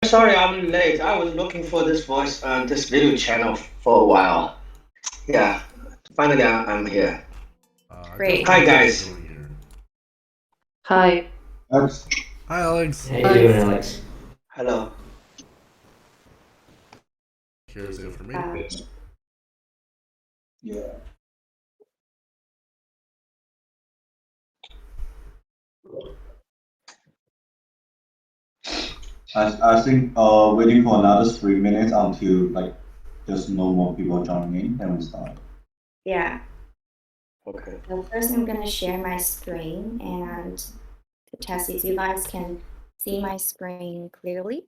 Sorry, I'm late. I was looking for this voice, this video channel for a while. Yeah, finally I'm here. Great. Hi guys. Hi. Alex. Hi, Alex. How you doing, Alex? Hello. Here's it for me. Yeah. I think waiting for another 3 minutes until like there's no more people joining in, then we start. Yeah. Okay. So first I'm going to share my screen and to test if you guys can see my screen clearly.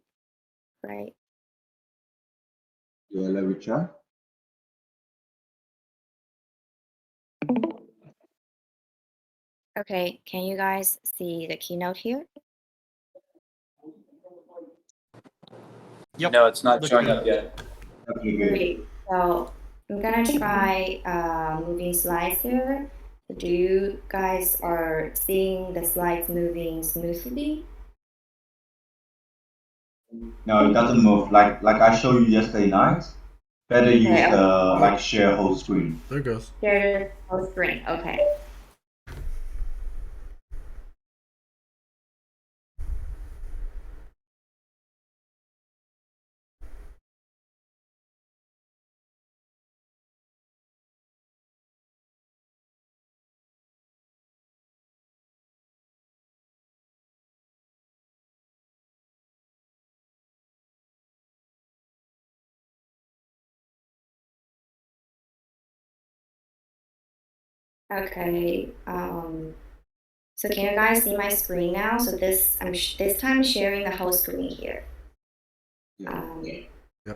Right. Yeah, let me check. Okay, can you guys see the keynote here? Yep. No, it's not showing up yet. Okay, good. Great. So I'm gonna try moving slides here. Do you guys are seeing the slides moving smoothly? No, it doesn't move. Like I showed you yesterday night. Better use Okay, the like share whole screen. There it goes. share the whole screen. Okay. Okay. So can you guys see my screen now? So this time I'm sharing the whole screen here. Yep.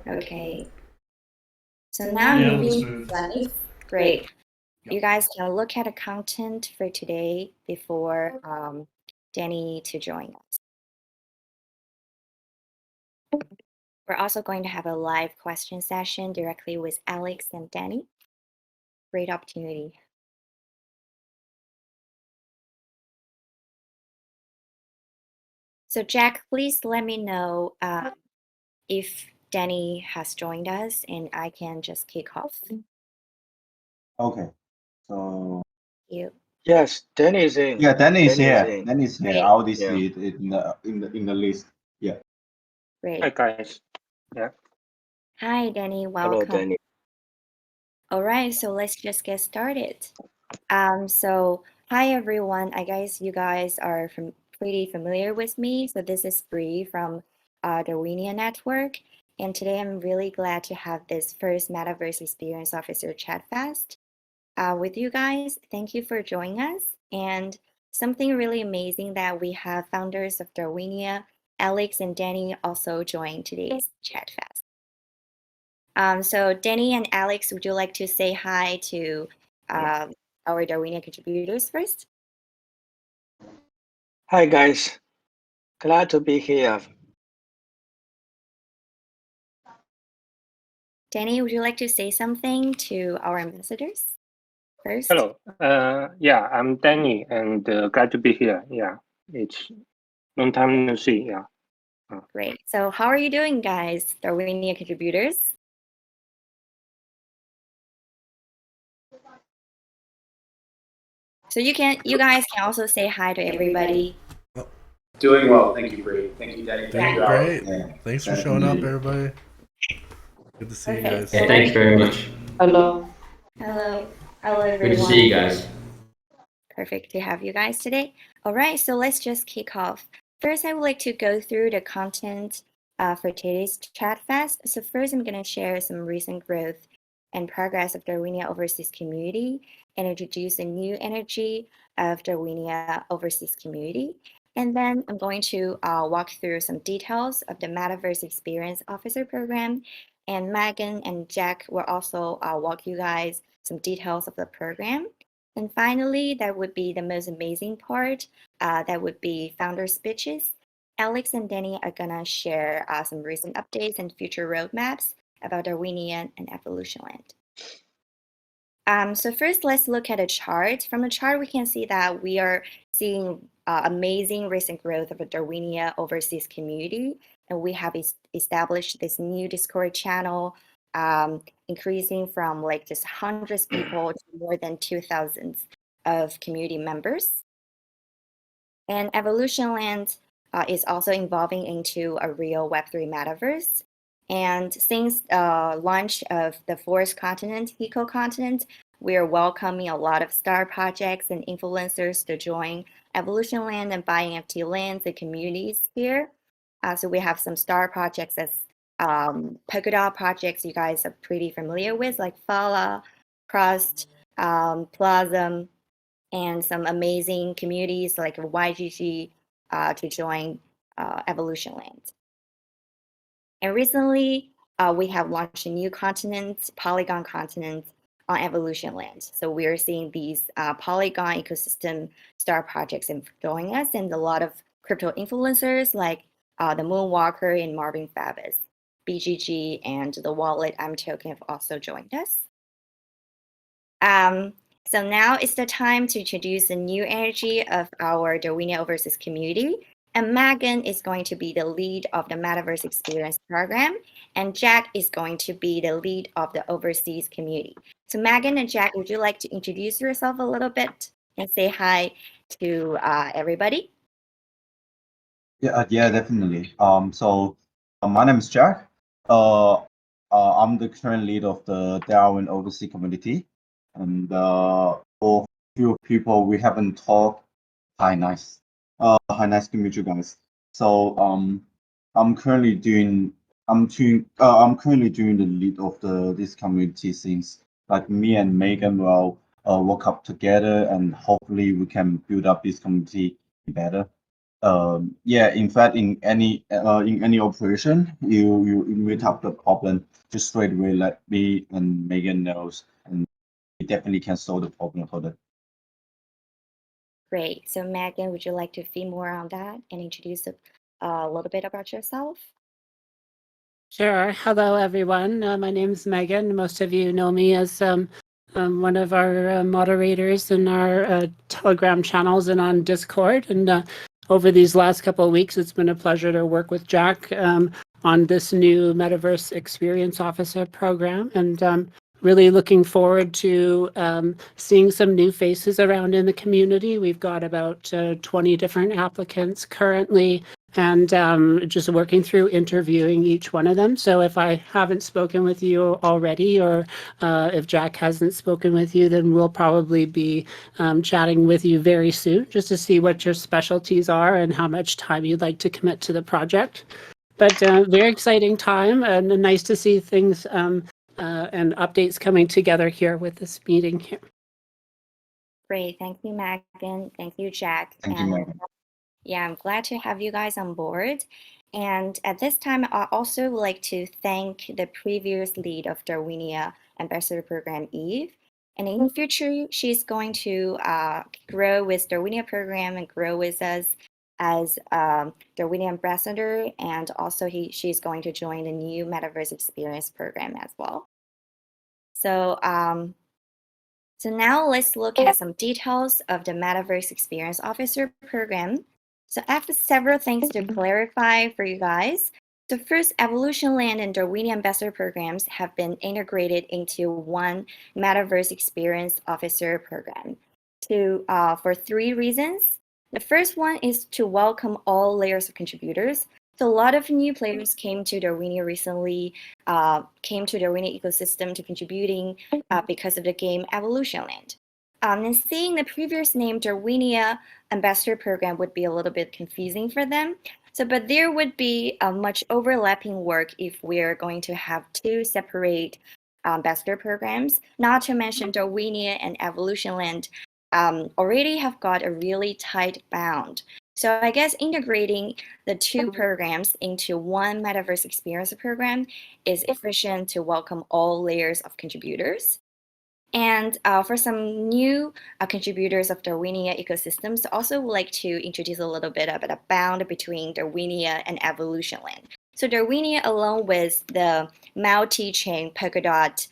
Okay. So now I'm moving slides. Great. You guys can look at the content for today before Danny to join us. We're also going to have a live question session directly with Alex and Danny. Great opportunity. So Jack, please let me know if Danny has joined us and I can just kick off. Okay. So You. Yes, Danny is in. yeah, Danny is here. in. Danny is here. Great. I already see it in the list. Yeah. Great. Hi guys. Yeah. Hi, Danny. Welcome. Hello, Danny. All right, so let's just get started. So hi everyone. I guess you guys are pretty familiar with me. So this is Bree from Darwinia Network, and today I'm really glad to have this first Metaverse Experience Officer Chatfest with you guys. Thank you for joining us. And something really amazing that we have founders of Darwinia, Alex and Danny, also join today's Chatfest. So Danny and Alex, would you like to say hi to our Darwinia contributors first? Hi guys. Glad to be here. Danny, would you like to say something to our ambassadors first? Hello. Yeah, I'm Danny, and glad to be here. Yeah, it's long time no see. Yeah. Great. So how are you doing, guys, Darwinia contributors? So you guys can also say hi to everybody. Doing well, thank you, Bree. Thank you, Danny. Thank you, Alex. Great. Thanks for showing up, everybody. Good to see you guys. Yeah, thanks very much. Hello. Hello. Hello, everyone. Good to see you guys. Perfect to have you guys today. All right, so let's just kick off. First, I would like to go through the content for today's Chatfest. So first, I'm going to share some recent growth and progress of Darwinia overseas community and introduce a new energy of Darwinia overseas community. And then I'm going to walk through some details of the Metaverse Experience Officer Program. And Megan and Jack will also walk you guys some details of the program. And finally, that would be the most amazing part. That would be founder speeches. Alex and Danny are gonna share some recent updates and future roadmaps about Darwinia and EvolutionLand. So first, let's look at a chart. From the chart, we can see that we are seeing amazing recent growth of a Darwinia overseas community. And we have established this new Discord channel, increasing from like just hundreds of people to more than 2,000 of community members. And EvolutionLand is also evolving into a real Web3 metaverse. And since launch of the fourth continent, eco-continent, we are welcoming a lot of star projects and influencers to join EvolutionLand and buy NFT lands and communities here. So we have some star projects as Polkadot projects you guys are pretty familiar with, like Fala, Crust, Plasm, and some amazing communities like YGG to join EvolutionLand. And recently, we have launched a new continent, Polygon continent, on EvolutionLand. So we're seeing these Polygon ecosystem star projects joining us, and a lot of crypto influencers like the Moonwalker and Marvin Fabis, BGG, and the wallet I'm Token have also joined us. So now is the time to introduce the new energy of our Darwinia Overseas community. And Megan is going to be the lead of the Metaverse Experience Program, and Jack is going to be the lead of the Overseas community. So Megan and Jack, would you like to introduce yourself a little bit and say hi to everybody? Yeah, definitely. So my name is Jack. I'm the current lead of the Darwin Overseas community, and for few people we haven't talked. Hi, nice. Hi, nice to meet you guys. So I'm currently doing the lead of this community since like me and Megan will work up together, and hopefully we can build up this community better. Yeah, in fact, in any operation, you meet up the problem, just straight away let me and Megan knows, and we definitely can solve the problem for them. Great. So Megan, would you like to feed more on that and introduce a little bit about yourself? Sure. Hello, everyone. My name is Megan. Most of you know me as one of our moderators in our Telegram channels and on Discord. And over these last couple of weeks, it's been a pleasure to work with Jack on this new Metaverse Experience Officer program. And really looking forward to seeing some new faces around in the community. We've got about 20 different applicants currently, and just working through interviewing each one of them. So if I haven't spoken with you already, or if Jack hasn't spoken with you, then we'll probably be chatting with you very soon, just to see what your specialties are and how much time you'd like to commit to the project. But very exciting time, and nice to see things and updates coming together here with this meeting here. Great. Thank you, Megan. Thank you, Jack. Thank you, Megan. Yeah, I'm glad to have you guys on board. And at this time, I also would like to thank the previous lead of Darwinia Ambassador Program, Eve. And in the future, she's going to grow with Darwinia Program and grow with us as Darwinia Ambassador. And also she's going to join the new Metaverse Experience Program as well. So, so now let's look at some details of the Metaverse Experience Officer Program. So I have several things to clarify for you guys. So first, EvolutionLand and Darwinia Ambassador programs have been integrated into one Metaverse Experience Officer Program for 3 reasons. The first one is to welcome all layers of contributors. So a lot of new players came to Darwinia recently, came to Darwinia ecosystem to contributing because of the game EvolutionLand. And seeing the previous name Darwinia Ambassador Program would be a little bit confusing for them. So, but there would be much overlapping work if we're going to have 2 separate ambassador programs. Not to mention Darwinia and EvolutionLand already have got a really tight bound. So I guess integrating the 2 programs into one Metaverse Experience Program is efficient to welcome all layers of contributors. And for some new contributors of Darwinia ecosystems, also would like to introduce a little bit about a bound between Darwinia and EvolutionLand. So Darwinia, along with the multi-chain Polkadot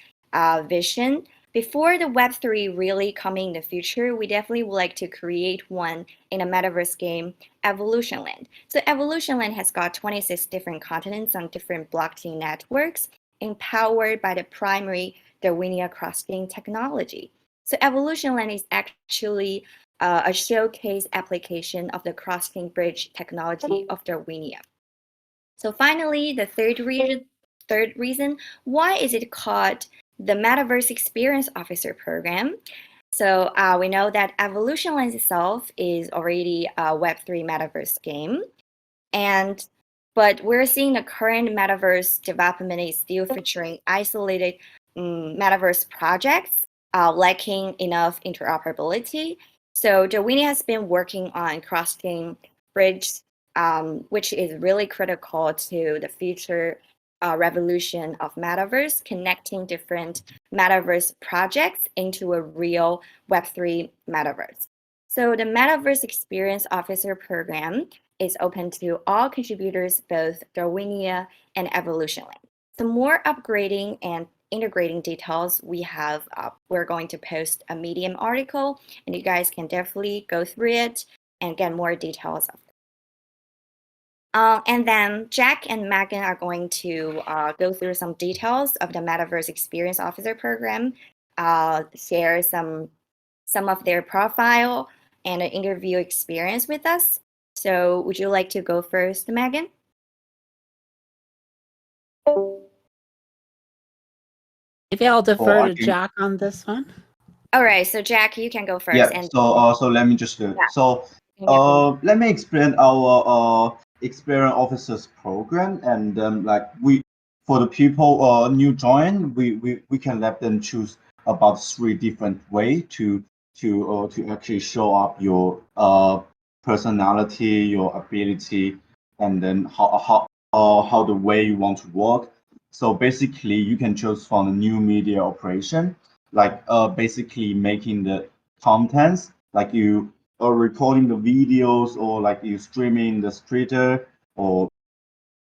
vision, before the Web3 really coming in the future, we definitely would like to create one in a Metaverse game, EvolutionLand. So EvolutionLand has got 26 different continents on different blockchain networks, empowered by the primary Darwinia cross-chain technology. So EvolutionLand is actually a showcase application of the cross-chain bridge technology of Darwinia. So finally, the third reason, why is it called the Metaverse Experience Officer Program? So we know that EvolutionLand itself is already a Web3 Metaverse game, but we're seeing the current Metaverse development is still featuring isolated Metaverse projects, lacking enough interoperability. So Darwinia has been working on cross-chain bridge, which is really critical to the future revolution of Metaverse, connecting different Metaverse projects into a real Web3 Metaverse. So the Metaverse Experience Officer Program is open to all contributors, both Darwinia and EvolutionLand. Some more upgrading and integrating details we have, we're going to post a Medium article, and you guys can definitely go through it and get more details of it. And then Jack and Megan are going to go through some details of the Metaverse Experience Officer Program, share some of their profile and an interview experience with us. So would you like to go first, Megan? Maybe I'll defer to Jack on this one. All right, so Jack, you can go first. Yeah. And so let me just do it. Yeah. So let me explain our experience officers program, and like for the people new join, we can let them choose about 3 different way to actually show up your personality, your ability, and then how the way you want to work. So basically, you can choose from the new media operation, like basically making the contents, like you are recording the videos, or like you streaming the Twitter or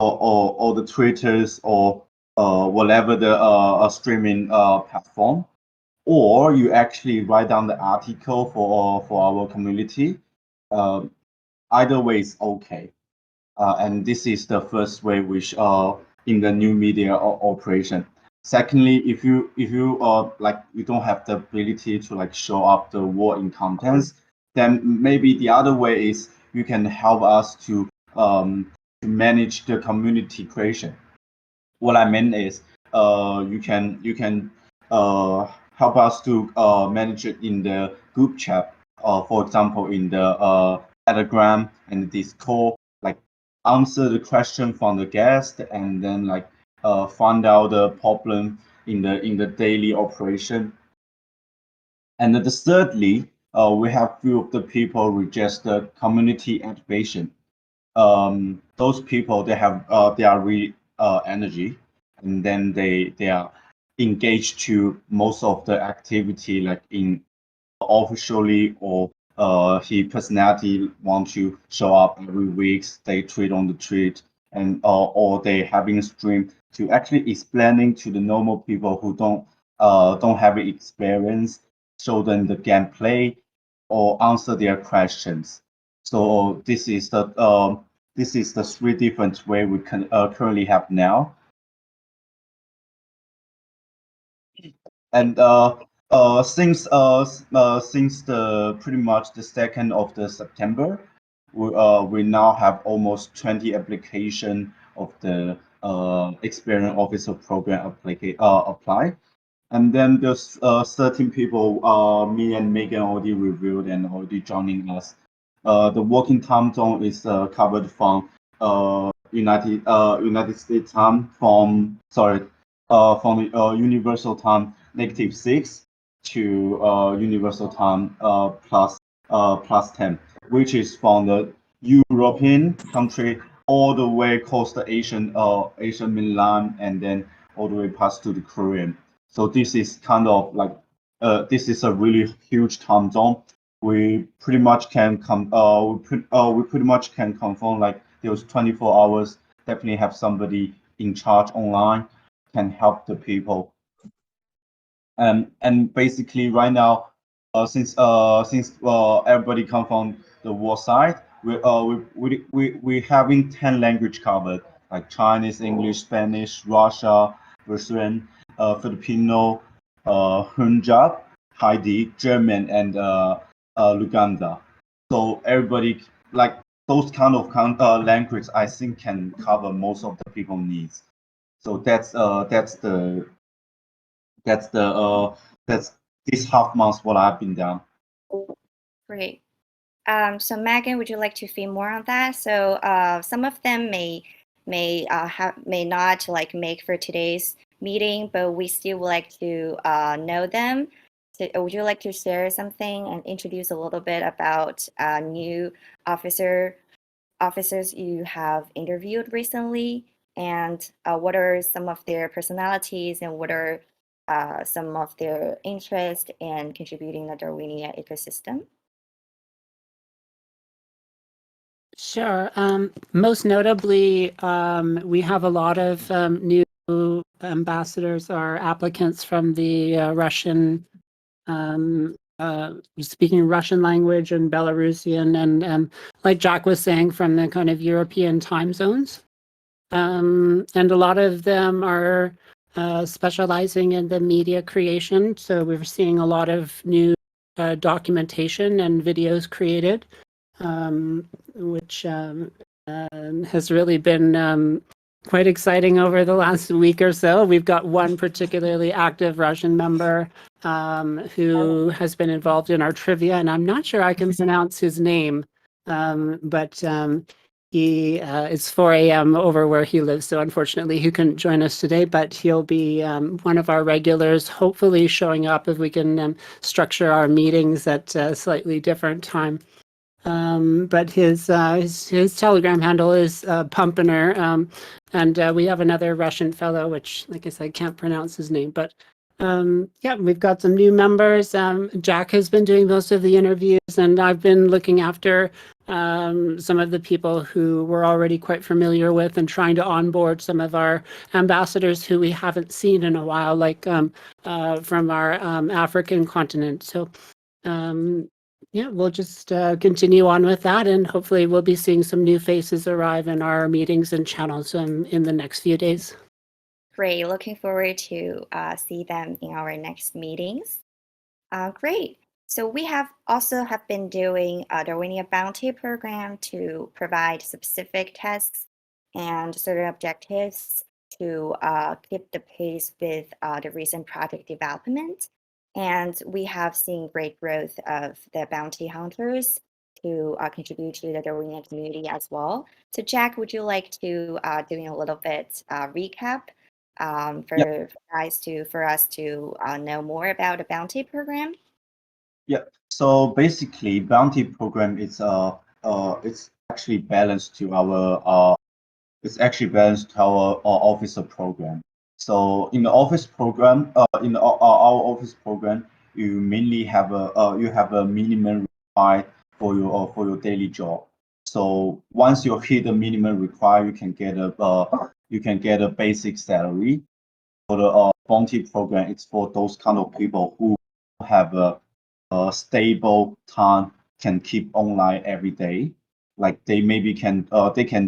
the Twitters, or whatever the streaming platform, or you actually write down the article for our community. Either way is okay. And this is the first way which in the new media operation. Secondly, if you like you don't have the ability to like show up the word in contents, then maybe the other way is you can help us to manage the community creation. What I mean is you can help us to manage it in the group chat, for example in the Telegram and Discord, like answer the question from the guest, and then like find out the problem in the daily operation. And then thirdly, we have few of the people register community activation. Those people, they are really energy, and then they are engaged to most of the activity, like in officially, or he personality want to show up every week, they tweet on the tweet, and or they having stream to actually explaining to the normal people who don't have experience, show them the gameplay or answer their questions. So this is the 3 different way we can currently have now. And since the pretty much the 2nd of the September, we now have almost 20 application of the experience officer program apply. And then there's 13 people, me and Megan already reviewed and already joining us. The working time zone is covered from United States time, from the Universal Time -6 to Universal Time plus 10, which is from the European country all the way across the Asian mainland, and then all the way past to the Korean. So this is kind of like this is a really huge time zone. We pretty much can we pretty much can confirm like those 24 hours definitely have somebody in charge online, can help the people. And basically right now, since everybody come from the war side, we having 10 language covered, like Chinese, English, Spanish, Russia, Russian, Filipino, Punjab, Haiti, German, and Luganda. So everybody, like those kind of language, I think can cover most of the people needs. So that's this half month what I've been down. Great. So Megan, would you like to feed more on that? So some of them may not like make for today's meeting, but we still would like to know them. So, would you like to share something and introduce a little bit about new officers you have interviewed recently, and what are some of their personalities and what are some of their interests in contributing to the Darwinia ecosystem? Sure. Most notably, we have a lot of new ambassadors or applicants from the Russian, speaking Russian language and Belarusian, and like Jack was saying, from the kind of European time zones. And a lot of them are specializing in the media creation. So we're seeing a lot of new documentation and videos created, which has really been quite exciting over the last week or so. We've got one particularly active Russian member who has been involved in our trivia, and I'm not sure I can pronounce his name, but he it's 4 a.m. over where he lives, so unfortunately he couldn't join us today, but he'll be one of our regulars, hopefully showing up if we can structure our meetings at a slightly different time. But his Telegram handle is Pumpiner, and we have another Russian fellow, which, like I said, can't pronounce his name. But yeah, we've got some new members. Jack has been doing most of the interviews, and I've been looking after some of the people who we're already quite familiar with and trying to onboard some of our ambassadors who we haven't seen in a while, like from our African continent. So yeah, we'll just continue on with that, and hopefully we'll be seeing some new faces arrive in our meetings and channels in the next few days. Great. Looking forward to see them in our next meetings. Great. So we have been doing a Darwinia Bounty program to provide specific tasks and certain objectives to keep the pace with the recent project development. And we have seen great growth of the bounty hunters to contribute to the Darwinia community as well. So Jack, would you like to doing a little bit recap for us to know more about the bounty program? Yeah. So basically, bounty program is it's actually balanced to our officer program. So in the office program, our office program, you mainly have a minimum required for your daily job. So once you hit the minimum required, you can get a basic salary. For the bounty program, it's for those kind of people who have a stable time, can keep online every day. Like they maybe can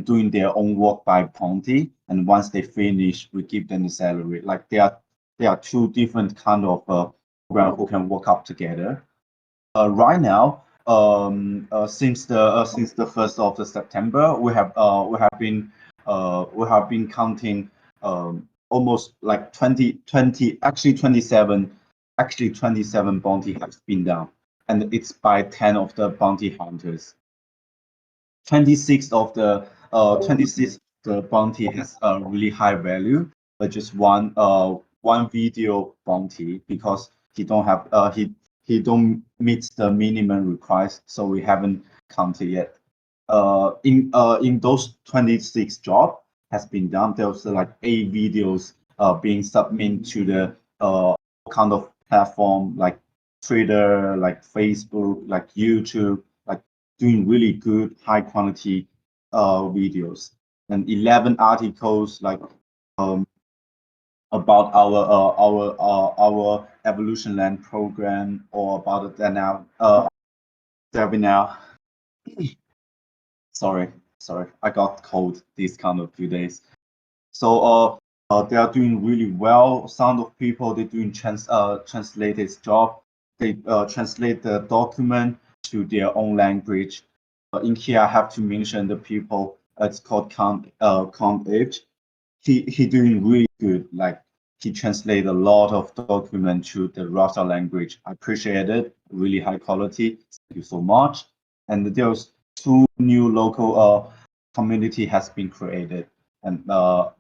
doing their own work by bounty, and once they finish, we give them the salary. Like there are two different kind of program who can work up together. Right now, since the 1st of the September, we have been counting almost like 20, actually 27 bounty has been done, and it's by 10 of the bounty hunters. 26 of the bounty has a really high value, but just one video bounty, because he don't meet the minimum requires, so we haven't counted yet. In those 26 jobs has been done, there was like 8 videos being submitted to the kind of platform like Twitter, like Facebook, like YouTube, like doing really good high quality videos, and 11 articles like about our EvolutionLand program, or about the now Darwinia. Sorry, I got cold these kind of few days. So they are doing really well. Some of people, they're doing translated job. They translate the document to their own language. In here, I have to mention the people. It's called Count H. He doing really good. Like, he translate a lot of document to the Russia language. I appreciate it. Really high quality. Thank you so much. And there's 2 new local community has been created, and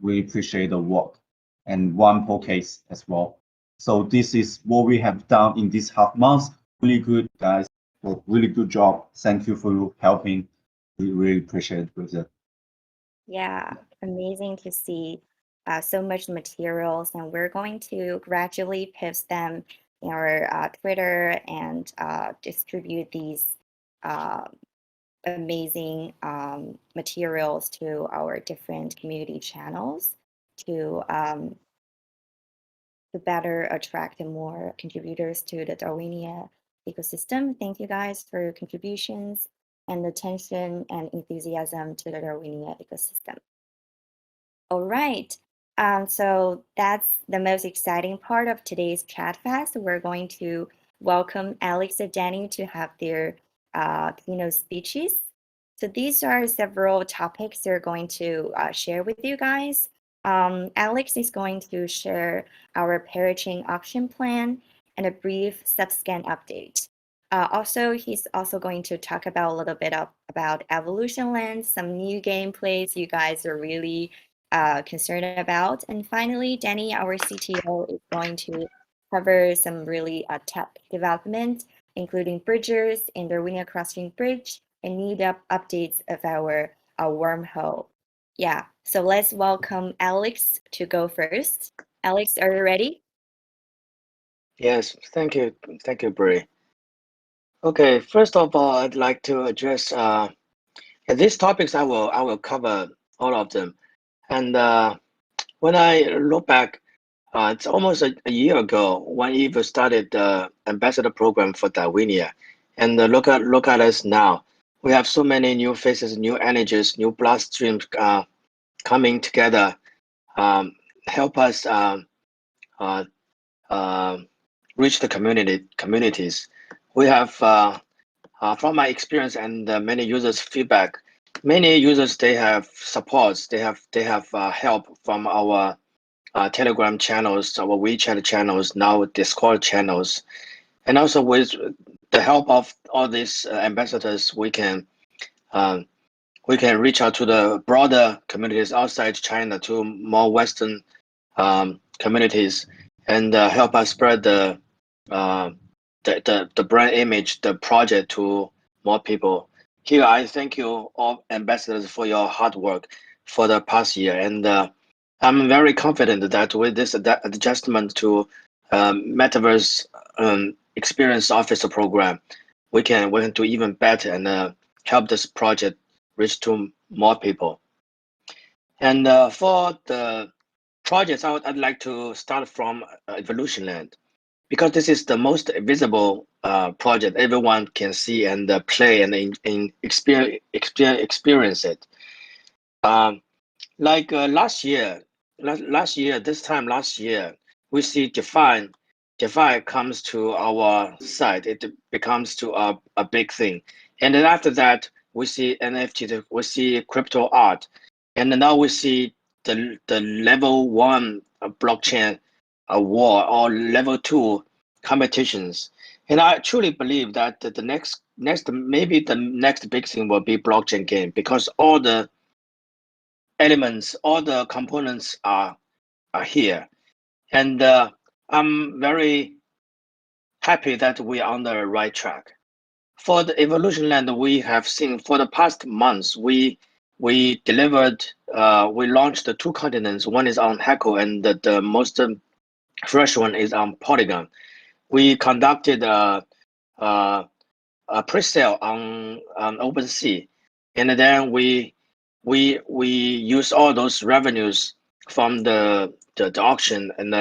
we appreciate the work, and 1 poll case as well. So this is what we have done in this half month. Really good, guys. Well, really good job. Thank you for helping. We really appreciate it. Yeah, amazing to see so much materials, and we're going to gradually post them in our Twitter and distribute these amazing materials to our different community channels to better attract more contributors to the Darwinia ecosystem. Thank you guys for your contributions and attention and enthusiasm to the Darwinia ecosystem. All right, so that's the most exciting part of today's Chatfest. We're going to welcome Alex and Danny to have their keynote speeches. So these are several topics they're going to share with you guys. Alex is going to share our Parachain auction plan and a brief subscan update. Also, he's also going to talk about a little bit about EvolutionLand, some new gameplays you guys are really concerned about. And finally, Danny, our CTO, is going to cover some really tech development, including bridgers in the Darwinia Crossing Bridge and need updates of our wormhole. Yeah, so let's welcome Alex to go first. Alex, are you ready? Yes, thank you, Bri. Okay, first of all, I'd like to address these topics. I will cover all of them. And when I look back, it's almost a year ago when Eve started the ambassador program for Darwinia, and look at us now. We have so many new faces, new energies, new bloodstreams coming together, help us reach the communities. We have, from my experience and many users' feedback, many users, they have supports, they have help from our Telegram channels, our WeChat channels, now Discord channels, and also with the help of all these ambassadors, we can reach out to the broader communities outside China, to more Western communities, and help us spread the brand image, the project, to more people. Here, I thank you all ambassadors for your hard work for the past year, and I'm very confident that with this adjustment to Metaverse Experience Officer program, we can do even better and help this project reach to more people. And for the projects, I'd like to start from EvolutionLand, because this is the most visible project everyone can see and play and experience it. Like last year, we see DeFi comes to our side. It becomes to a big thing, and then after that, we see NFT, we see crypto art, and now we see the level 1 blockchain war, or level 2 competitions. And I truly believe that the next maybe the next big thing will be blockchain game, because all the elements, all the components are here, and I'm very happy that we are on the right track. For the EvolutionLand, we have seen for the past months, we delivered, we launched the 2 continents. One is on Heco, and the most fresh one is on Polygon. We conducted a pre-sale on OpenSea, and then we use all those revenues from the auction and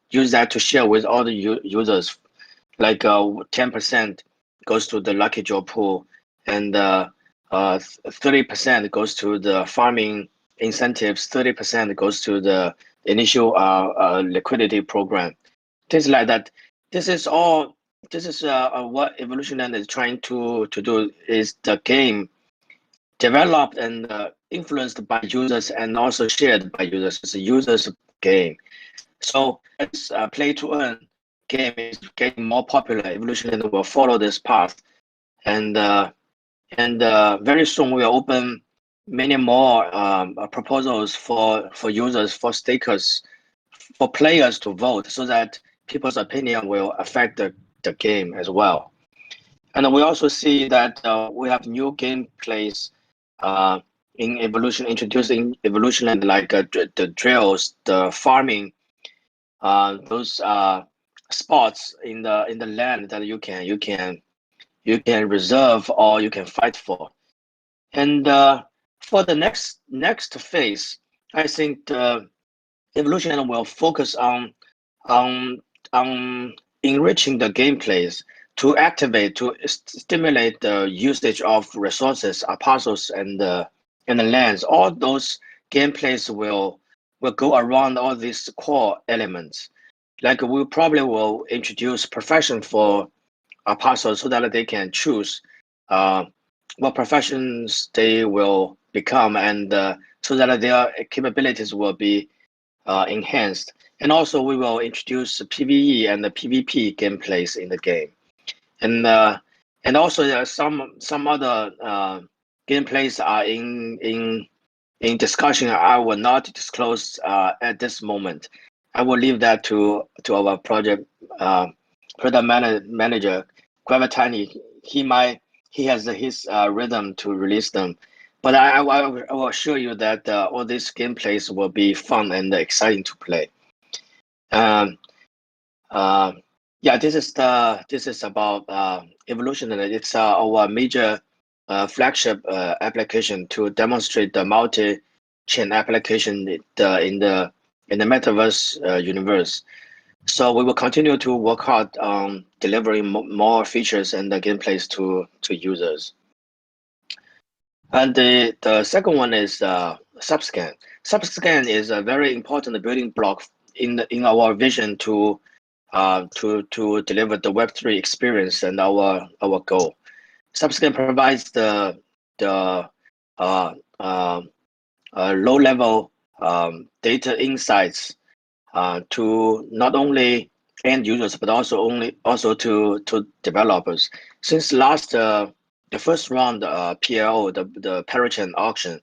use that to share with all the users. Like 10% goes to the lucky draw pool, and 30% goes to the farming incentives. 30% goes to the initial liquidity program. Things like that. This is all. This is what EvolutionLand is trying to do. Is the game developed and influenced by users and also shared by users. It's a users game. So as play to earn game is getting more popular, EvolutionLand will follow this path, and very soon we'll open many more proposals for users, for stakers, for players to vote, so that people's opinion will affect the game as well. And we also see that we have new gameplays in Evolution, introducing EvolutionLand, like the drills, the farming, those spots in the land that you can reserve or you can fight for. And for the next phase, I think EvolutionLand will focus on enriching the gameplays to activate, to stimulate the usage of resources, apostles, and the lands. All those gameplays will go around all these core elements. Like we probably will introduce profession for apostles so that they can choose what professions they will become, and so that their capabilities will be enhanced. And also we will introduce PvE and the PvP gameplays in the game. And also there are some other gameplays are in discussion. I will not disclose at this moment. I will leave that to our product manager, Gravitani. He has his rhythm to release them. But I will assure you that all these gameplays will be fun and exciting to play. Yeah, this is about EvolutionLand. It's our major flagship application to demonstrate the multi-chain application in the Metaverse universe. So we will continue to work hard on delivering more features and the gameplays to users. And the second one is Subscan. Subscan is a very important building block in our vision to deliver the Web3 experience and our goal. Subscan provides the low-level data insights to not only end users but also to developers. Since the first round PLO, the Parachain auction,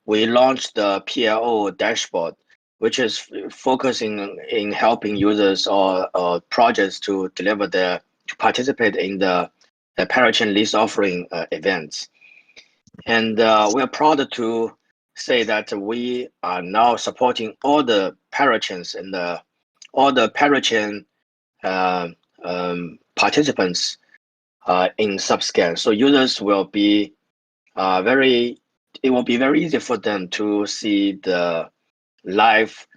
we launched the PLO dashboard, which is focusing in helping users or projects to participate in the Parachain lease offering events. And we are proud to say that we are now supporting all the Parachains and all the Parachain participants in Subscan. So users will be it will be very easy for them to see the live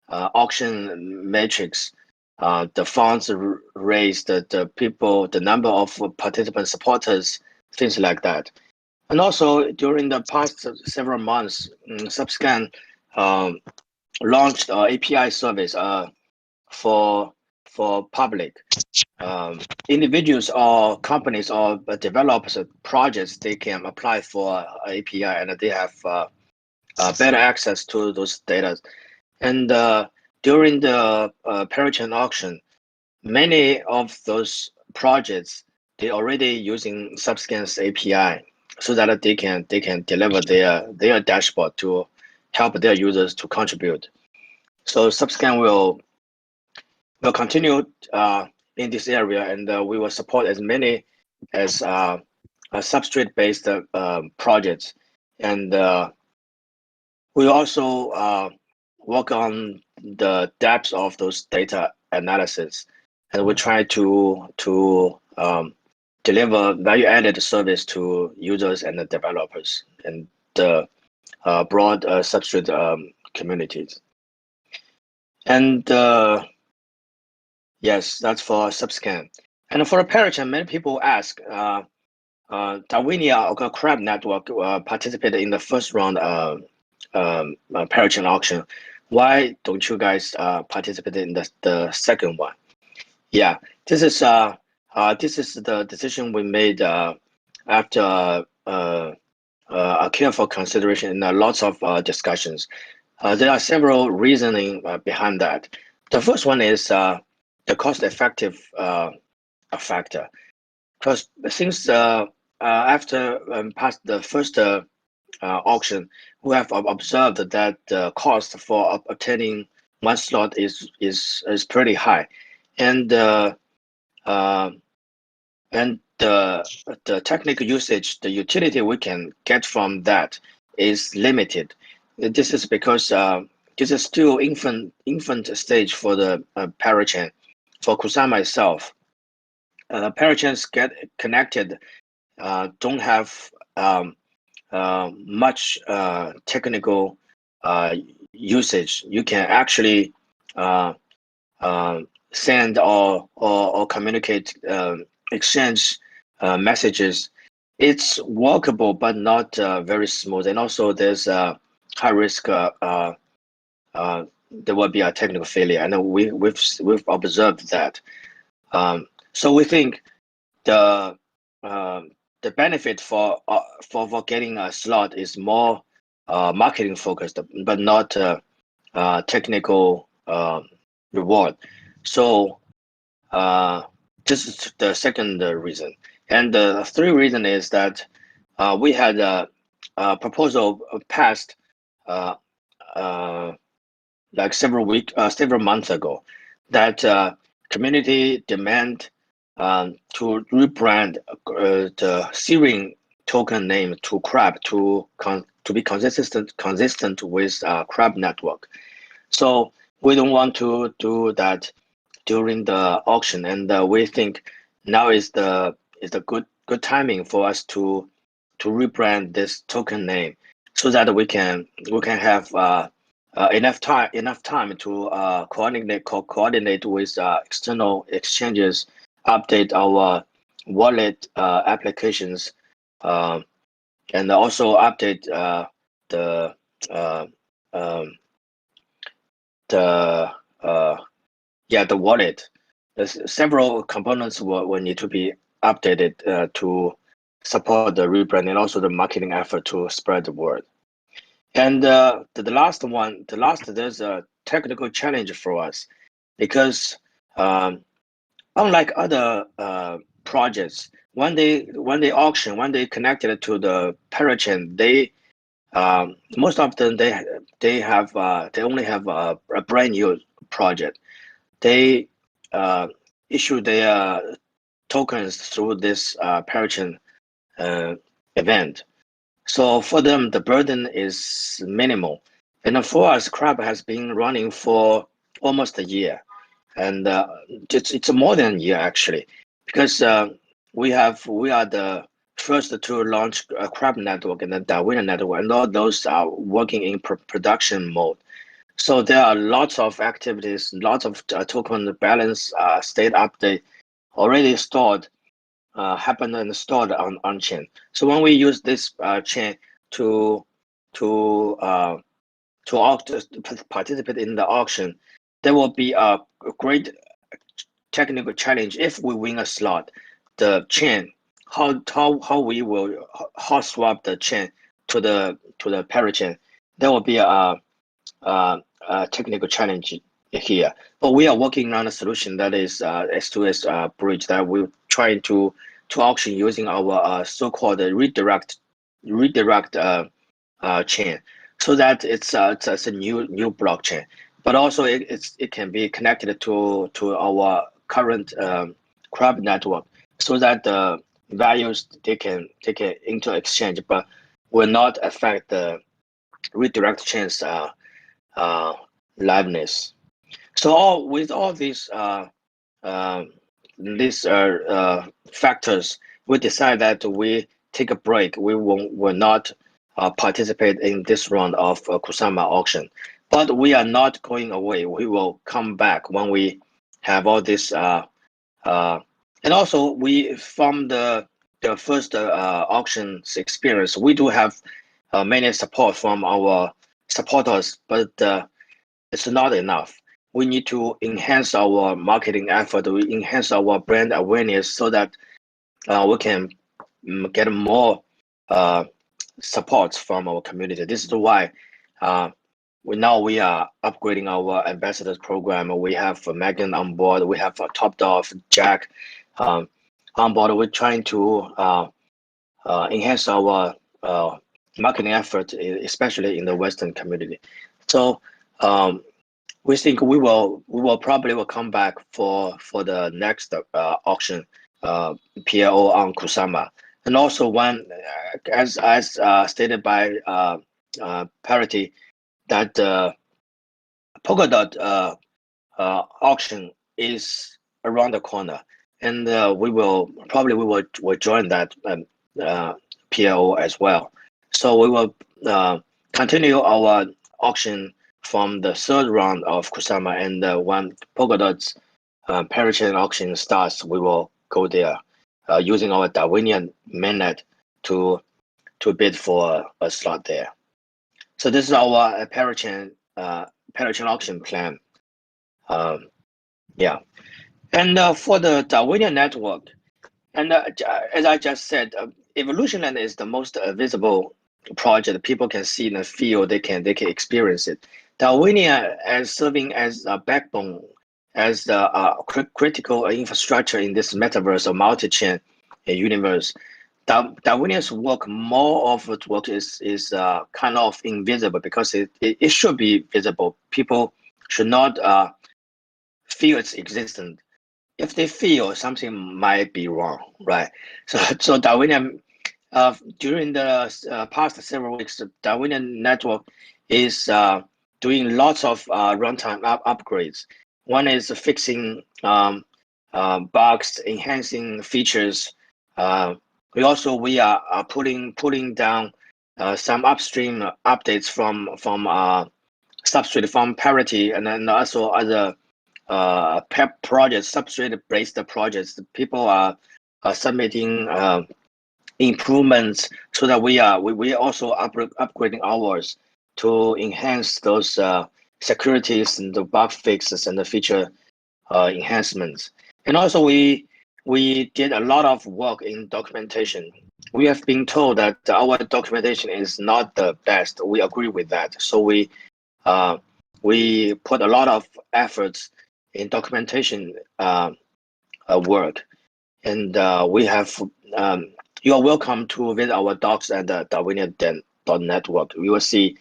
auction metrics, the funds raised, the number of participant supporters, things like that. And also during the past several months, Subscan launched an API service for public individuals or companies or developers of projects. They can apply for API and they have better access to those data. And during the Parachain auction, many of those projects, they're already using Subscan's API so that they can deliver their dashboard to help their users to contribute. So Subscan will continue in this area, and we will support as many as substrate-based projects. And we also work on the depth of those data analysis, and we try to deliver value-added service to users and the developers, and the broad substrate communities. And yes, that's for Subscan. And for a Parachain, many people ask, Darwinia or Crab Network participated in the first round Parachain auction. Why don't you guys participate in the second one? Yeah, this is the decision we made after a careful consideration and lots of discussions. There are several reasoning behind that. The first one is the cost-effective factor, because since after past the first auction, we have observed that the cost for obtaining one slot is pretty high, and the technical usage, the utility we can get from that is limited. This is because this is still infant stage for the Parachain. For Kusama itself, Parachains get connected don't have much technical usage. You can actually send or communicate, exchange messages. It's workable, but not very smooth. And also, there's a high risk there will be a technical failure. And we've observed that. So we think the benefit for getting a slot is more marketing focused, but not technical reward. So this is the second reason. And the third reason is that we had a proposal passed like several months ago, that community demand to rebrand the Syrian token name to Crab to be consistent with Crab Network. So we don't want to do that during the auction, and we think now is the good timing for us to rebrand this token name, so that we can have enough time to coordinate with external exchanges, update our wallet applications, and also update the wallet. There's several components will need to be updated to support the rebrand and also the marketing effort to spread the word. And there's a technical challenge for us, because unlike other projects, when they auction, when they connected to the Parachain, they most of them they only have a brand new project. They issue their tokens through this Parachain event. So for them, the burden is minimal. And for us, Crab has been running for almost a year. And it's more than a year, actually, because we are the first to launch a Crab Network and the Darwinia Network, and all those are working in production mode. So there are lots of activities, lots of token balance state update already stored, happened and stored on chain. So when we use this chain to participate in the auction, there will be a great technical challenge if we win a slot. The chain, how we will hot swap the chain to the Parachain. There will be a technical challenge here, but we are working on a solution that is S2S bridge that we're trying to auction using our so-called redirect chain, so that it's a new blockchain, but also it can be connected to our current Crab network, so that the values they can take it into exchange, but will not affect the redirect chain's liveness. So with all these factors, we decide that we take a break. We will not participate in this round of Kusama auction. but we are not going away. We will come back when we have all this. And also, we from the first auctions experience, we do have many support from our supporters, but it's not enough. We need to enhance our marketing effort. We enhance our brand awareness so that we can get more support from our community. This is why we are upgrading our ambassadors program. We have Megan on board. We have Top Dog, Jack on board. We're trying to enhance our marketing effort, especially in the Western community. So we think we will probably come back for the next auction, PLO on Kusama, and also when as stated by Parity, that Polkadot auction is around the corner, and we will join that PLO as well. So we will continue our auction from the third round of Kusama, and when Polkadot's Parachain auction starts, we will go there using our Darwinia mainnet to bid for a slot there. So this is our Parachain auction plan. Yeah, and for the Darwinia Network, and as I just said, EvolutionLand is the most visible project. People can see in the field, they can experience it. Darwinia as serving as a backbone, as the critical infrastructure in this metaverse or multi-chain universe. Darwinia's work, more of its work is kind of invisible because it should be visible. People should not feel its existence. If they feel, something might be wrong, right? So Darwinia, during the past several weeks, the Darwinia Network is doing lots of runtime upgrades. One is fixing bugs, enhancing features. We are pulling down some upstream updates from substrate, from Parity, and then also other PEP projects, substrate-based projects. People are submitting improvements so that we are also upgrading ours to enhance those securities and the bug fixes and the feature enhancements. And also we did a lot of work in documentation. We have been told that our documentation is not the best. We agree with that. So we put a lot of efforts in documentation work, and we have. You are welcome to visit our docs at the Darwinia.network. You will see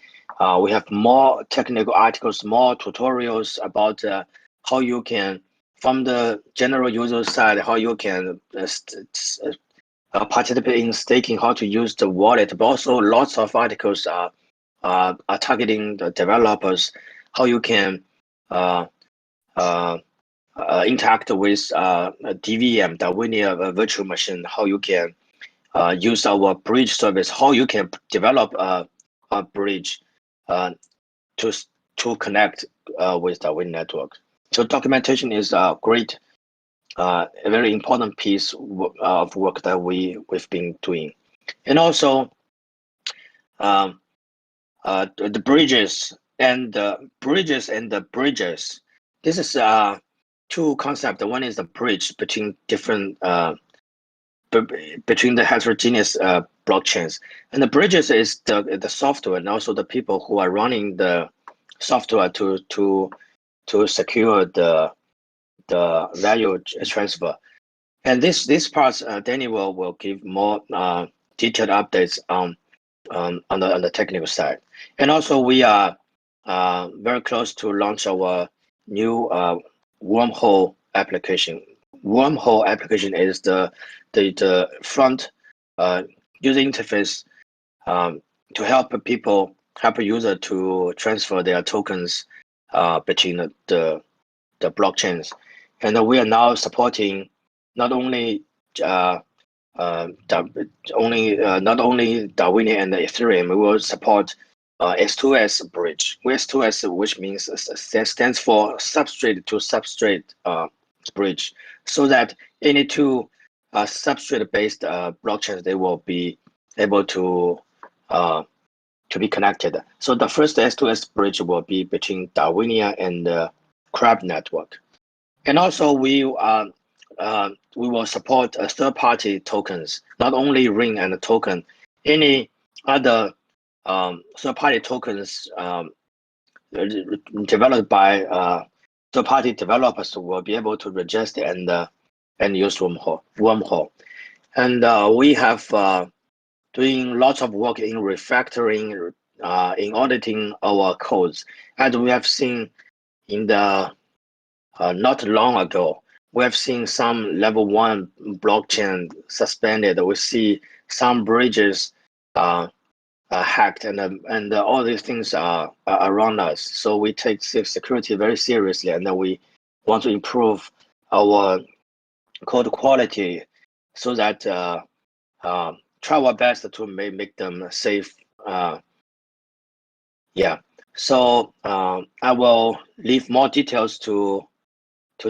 we have more technical articles, more tutorials about how you can, from the general user side, how you can participate in staking, how to use the wallet, but also lots of articles are targeting the developers, how you can interact with DVM, Darwinia virtual machine, how you can use our bridge service, how you can develop a bridge to connect with the Darwinia network. So documentation is a great, a very important piece of work that we've been doing, and also the bridges and the bridges. This is two concepts. One is the bridge between different between the heterogeneous blockchains, and the bridges is the software and also the people who are running the software to secure the value transfer. And this part, Danny will give more detailed updates on the technical side. And also we are very close to launch our new wormhole application. Wormhole application is the front user interface to help a user to transfer their tokens between the blockchains. And we are now supporting not only not only Darwinia and the Ethereum. We will support S2S bridge. S2S, which means stands for substrate to substrate bridge, so that any two substrate-based blockchains, they will be able to be connected. So the first S2S bridge will be between Darwinia and the Crab network, and also we will support third-party tokens, not only Ring and the token, any other third-party tokens developed by third-party developers will be able to register and use wormhole. And we have doing lots of work in refactoring, in auditing our codes, and we have seen in the not long ago, we have seen some level 1 blockchain suspended. We see some bridges hacked, and all these things are around us. So we take security very seriously, and then we want to improve our code quality so that try our best to make them safe. Yeah. So I will leave more details to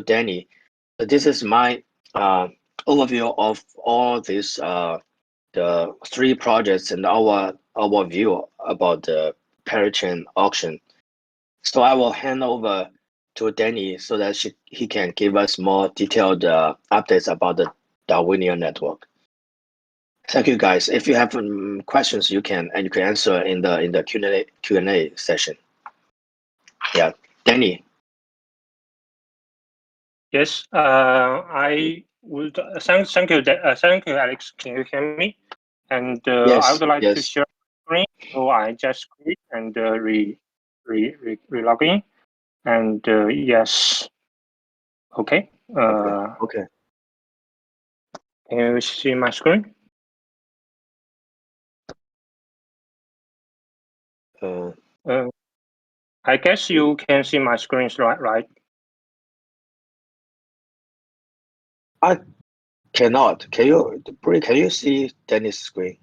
Danny. This is my overview of all these the 3 projects and our view about the Parachain auction. So I will hand over to Danny so that he can give us more detailed updates about the Darwinia network. Thank you, guys. If you have questions, you can answer in the Q&A session. Yeah, Danny. Yes, I would thank you, Alex. Can you hear me? And Yes, I would like to yes. share screen, so I just quit and log in. And yes, okay. Okay. Can you see my screen? I guess you can see my screens, right? I cannot. Can you, Brie, can you see Danny's screen?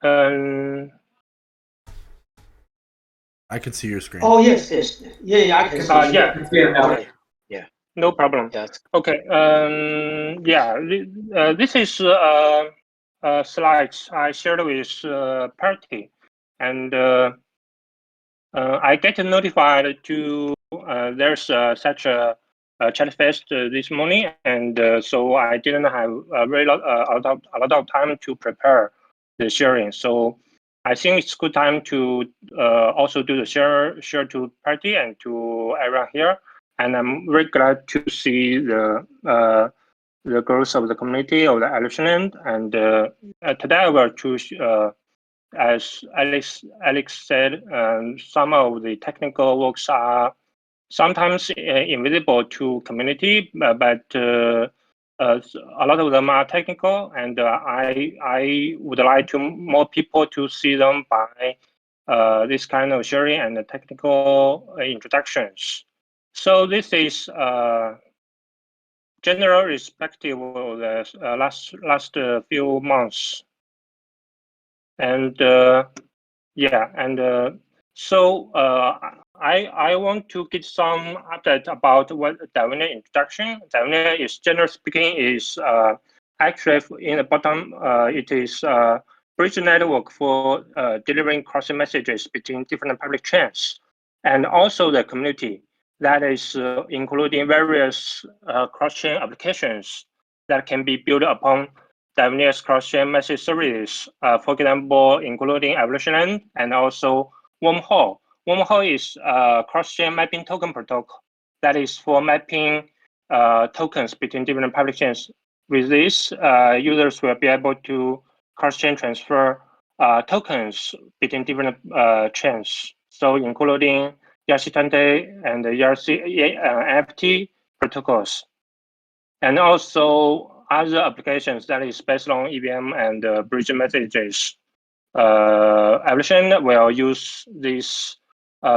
I can see your screen. Oh yes, yeah, I can see. Yeah. Okay. Yeah. No problem. Yes. Okay. Yeah. This is slides I shared with party, and I get notified to there's such a Chatfest this morning, and so I didn't have a lot of time to prepare the sharing. So I think it's good time to also do the share to party and to everyone here. And I'm very glad to see the growth of the community of the EvolutionLand. And today I will choose, as Alex said, some of the technical works are sometimes invisible to community, but a lot of them are technical, and I would like to more people to see them by this kind of sharing and technical introductions. So this is general perspective of the last few months, and yeah, and so I want to get some update about what Darwinia introduction. Darwinia is, generally speaking, is actually in the bottom. It is bridge network for delivering crossing messages between different public chains, and also the community that is including various cross-chain applications that can be built upon Darwinia's cross-chain message services, for example, including EvolutionLand and also Wormhole. Wormhole is a cross-chain mapping token protocol that is for mapping tokens between different public chains. With this, users will be able to cross-chain transfer tokens between different chains. So including ERC20 and ERC NFT protocols. And also other applications that is based on EVM and bridge messages. Evolution will use these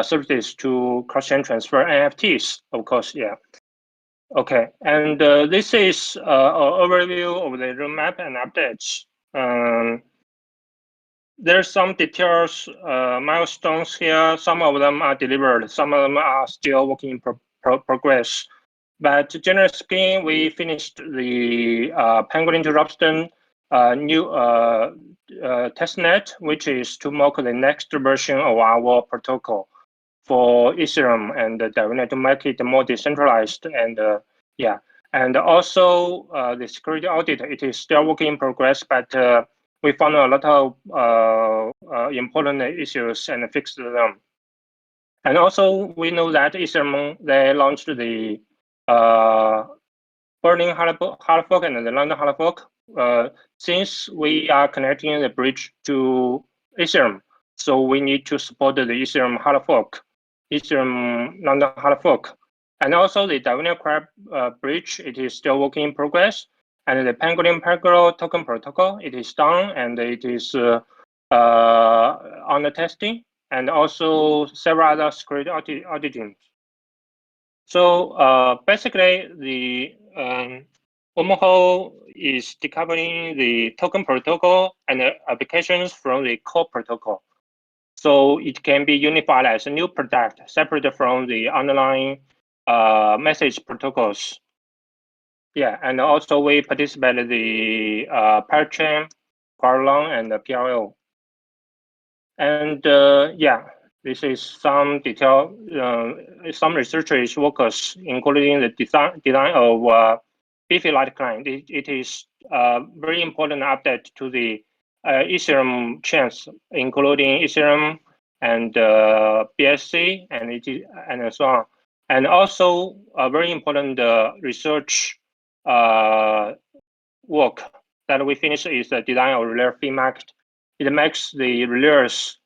services to cross-chain transfer NFTs, of course, yeah. Okay, and this is an overview of the roadmap and updates. there's some details, milestones here. Some of them are delivered. Some of them are still working in progress. But generally speaking, we finished the Penguin interruption new testnet, which is to mock the next version of our protocol for Ethereum and Darwinia to make it more decentralized. And yeah, and also the security audit, it is still working in progress, but we found a lot of important issues and fixed them. And also, we know that Ethereum, they launched the Berlin hard fork and the London hard fork. Since we are connecting the bridge to Ethereum, so we need to support the Ethereum hard fork, Ethereum London hard fork. And also the Darwinia Crab bridge, it is still working in progress. And the Penguin Pangolin token protocol, it is done and it is on the testing, and also several other security auditing. So basically, the wormhole is decoupling the token protocol and the applications from the core protocol. So it can be unified as a new product, separate from the underlying message protocols. Yeah, and also we participate in the Parachain, Polygon, and the PRL. And yeah, this is some detail, some researchers' workers, including the design of Beefy Light client. It is a very important update to the Ethereum chains, including Ethereum and BSC and so on. And also a very important research work that we finished is the design of relay fee market. It makes the relays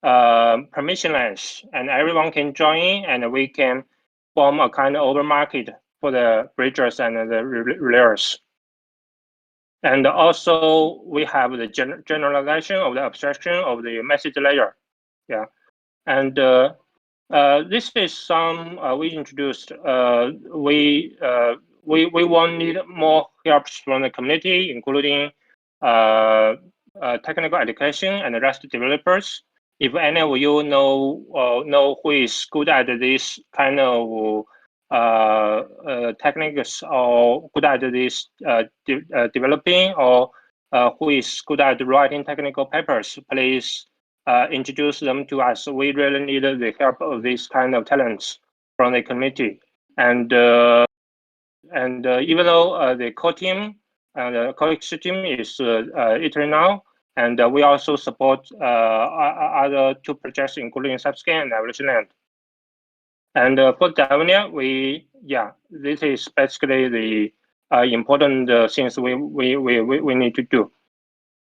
permissionless, and everyone can join, and we can form a kind of open market for the bridgers and the relays. And also, we have the generalization of the abstraction of the message layer. Yeah, and this is some we introduced. We want need more help from the community, including technical education and the rest developers. If any of you know who is good at this kind of techniques or good at this developing, or who is good at writing technical papers, please introduce them to us. We really need the help of these kind of talents from the community. And even though the core team and the colleagues team is Italy now, and we also support other two projects, including Subscan and EvolutionLand. And for Darwinia, this is basically the important things we need to do.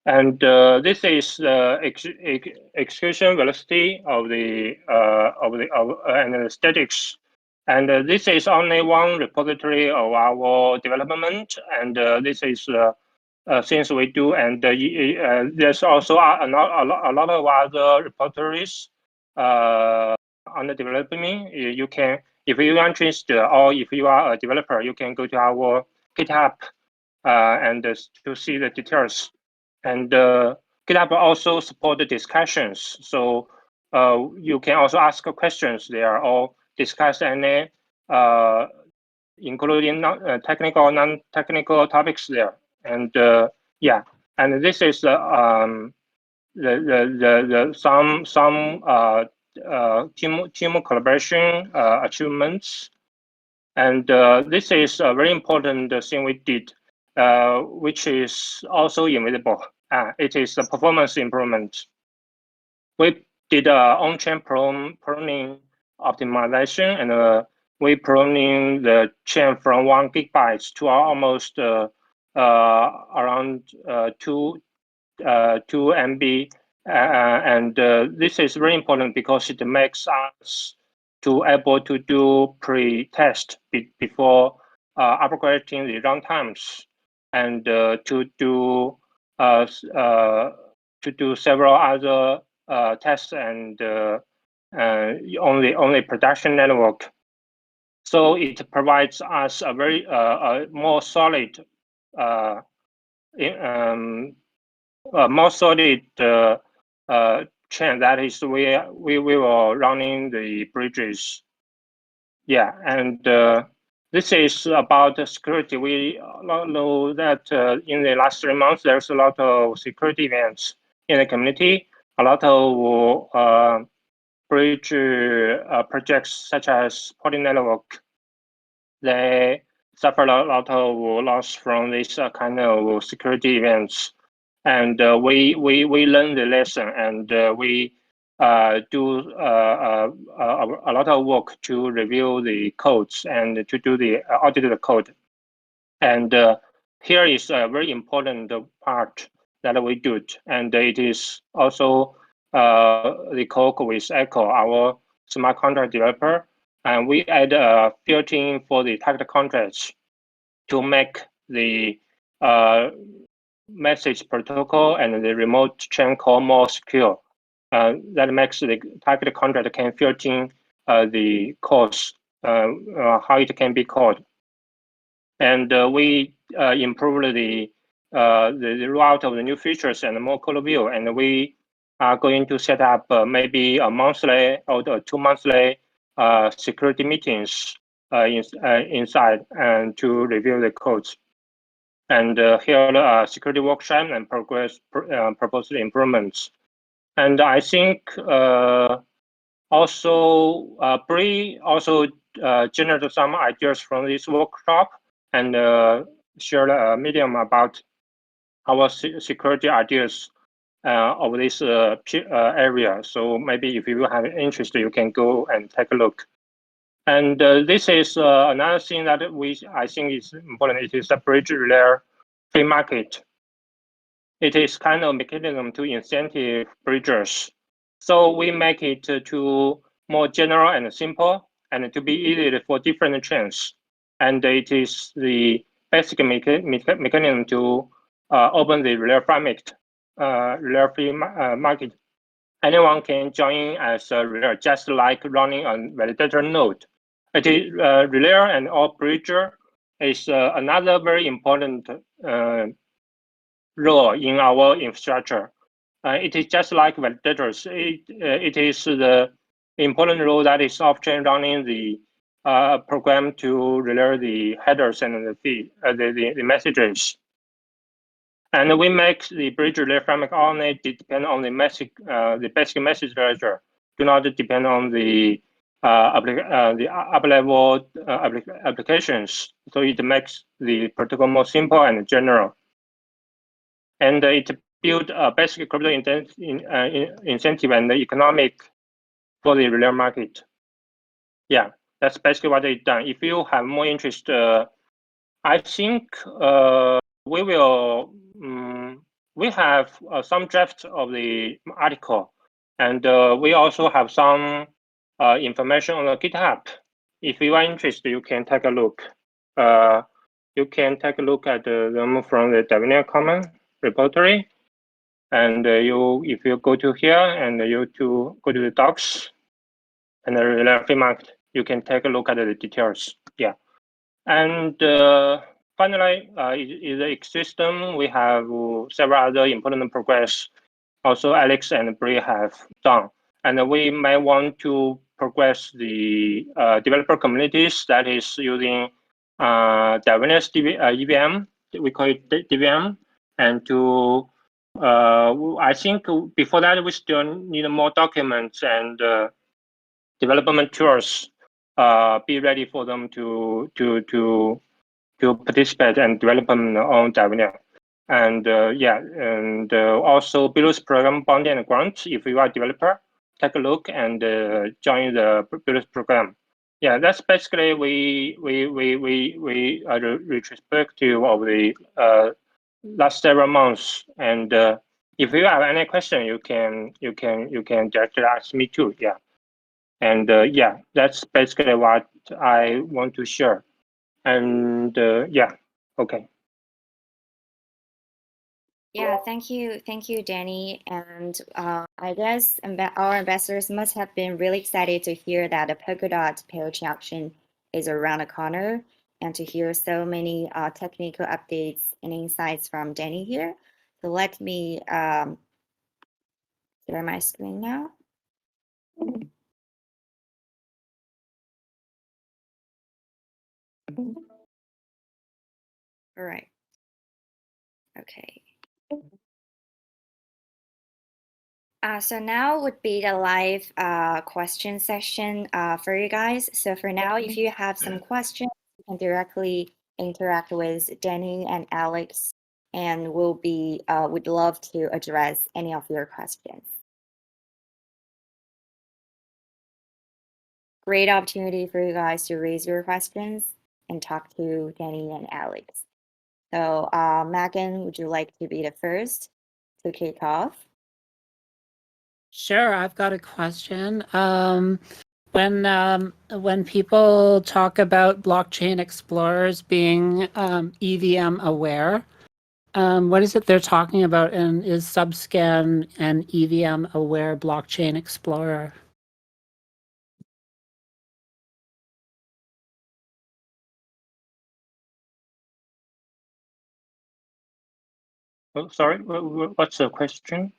And this is execution velocity of the and the statics. And this is only one repository of our development, and this is things we do. And there's also a lot of other repositories under development. You can, if you are interested, or if you are a developer, you can go to our GitHub and to see the details. And GitHub also support the discussions, so you can also ask questions there or discuss any, including technical, non-technical topics there. And yeah, and this is some team collaboration achievements. And this is a very important thing we did, which is also invisible. It is a performance improvement. We did on-chain pruning optimization, and we pruning the chain from 1 gigabytes to almost around 2 MB. And this is very important because it makes us to able to do pre-test before upgrading the runtimes, and to do several other tests and only production network. So it provides us a very more solid chain. That is we were running the bridges. Yeah, and this is about security. We know that in the last 3 months, there's a lot of security events in the community. A lot of bridge projects such as Polygon Network, they suffer a lot of loss from this kind of security events. And we learn the lesson, and we do a lot of work to review the codes and to do the audit the code. And here is a very important part that we do, and it is also the code with Echo, our smart contract developer, and we add a filtering for the target contracts to make the message protocol and the remote chain call more secure. That makes the target contract can filter the calls, how it can be called. And we improve the rollout of the new features and more code view. And we are going to set up maybe a monthly or 2 monthly security meetings inside and to review the codes. And here security workshop and proposed improvements. And I think also Bree also generated some ideas from this workshop and shared a medium about our security ideas of this area. So maybe if you have interest, you can go and take a look. And this is another thing that I think is important. It is a bridge layer free market. It is kind of mechanism to incentive bridgers. So we make it to more general and simple, and to be easy for different chains. And it is the basic mechanism to open the layer free market. Anyone can join as a relayer, just like running a validator node. It is relayer and all bridger is another very important role in our infrastructure. It is just like validators. It is the important role that is off-chain running the program to relay the headers and the feed, the messages. And we make the bridge relay framework only depend on the basic message ledger. Do not depend on the up-level applications. So it makes the protocol more simple and general. And it built a basic crypto incentive and economic for the real market. Yeah, that's basically what it's done. If you have more interest, I think we will. We have some drafts of the article, and we also have some information on the GitHub. If you are interested, you can take a look. You can take a look at them from the Darwinia Commons repository, and if you go to here and you go to the docs and the relay free market, you can take a look at the details. Yeah, and finally, in the ecosystem, we have several other important progress. Also, Alex and Bree have done, and we may want to progress the developer communities that is using Darwinia's EVM. We call it DVM, and to I think before that we still need more documents and development tools. Be ready for them to participate and develop on Darwinia. And and also Belarus program bonding and grant. If you are a developer, take a look and join the Belarus program. Yeah, that's basically we retrospective of the last several months. And if you have any question, you can directly ask me too. Yeah, and yeah, that's basically what I want to share. And yeah, okay. Yeah, thank you, Danny. And I guess our investors must have been really excited to hear that the Polkadot Parachain auction is around the corner, and to hear so many technical updates and insights from Danny here. So let me share my screen now. All right. Okay. So now would be the live question session for you guys. So for now, if you have some questions, you can directly interact with Danny and Alex, and would love to address any of your questions. Great opportunity for you guys to raise your questions and talk to Danny and Alex. So Megan, would you like to be the first to kick off? Sure, I've got a question. When people talk about blockchain explorers being EVM aware, what is it they're talking about? And is Subscan an EVM aware blockchain explorer? Oh, sorry, what's the question?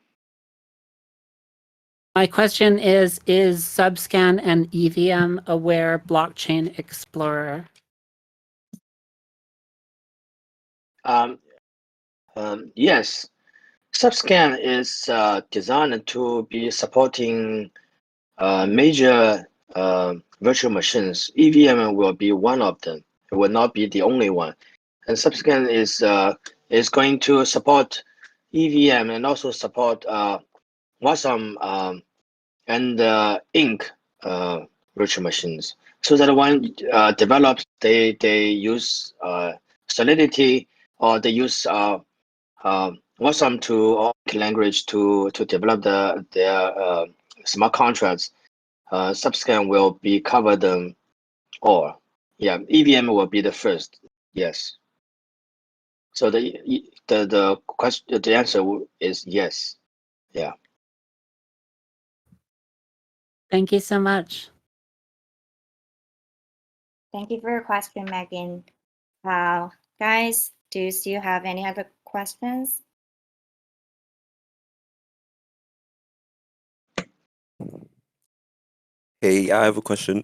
My question is Subscan an EVM aware blockchain explorer? Yes, Subscan is designed to be supporting major virtual machines. EVM will be one of them. It will not be the only one. And Subscan is going to support EVM and also support Wasm and Ink virtual machines. So that when develops, they use Solidity, or they use Wasm to language to develop their smart contracts. Subscan will be cover them all. Yeah, EVM will be the first. Yes. So the question, the answer is yes. Yeah. Thank you so much. Thank you for your question, Megan. Guys, do you still have any other questions? Hey, I have a question.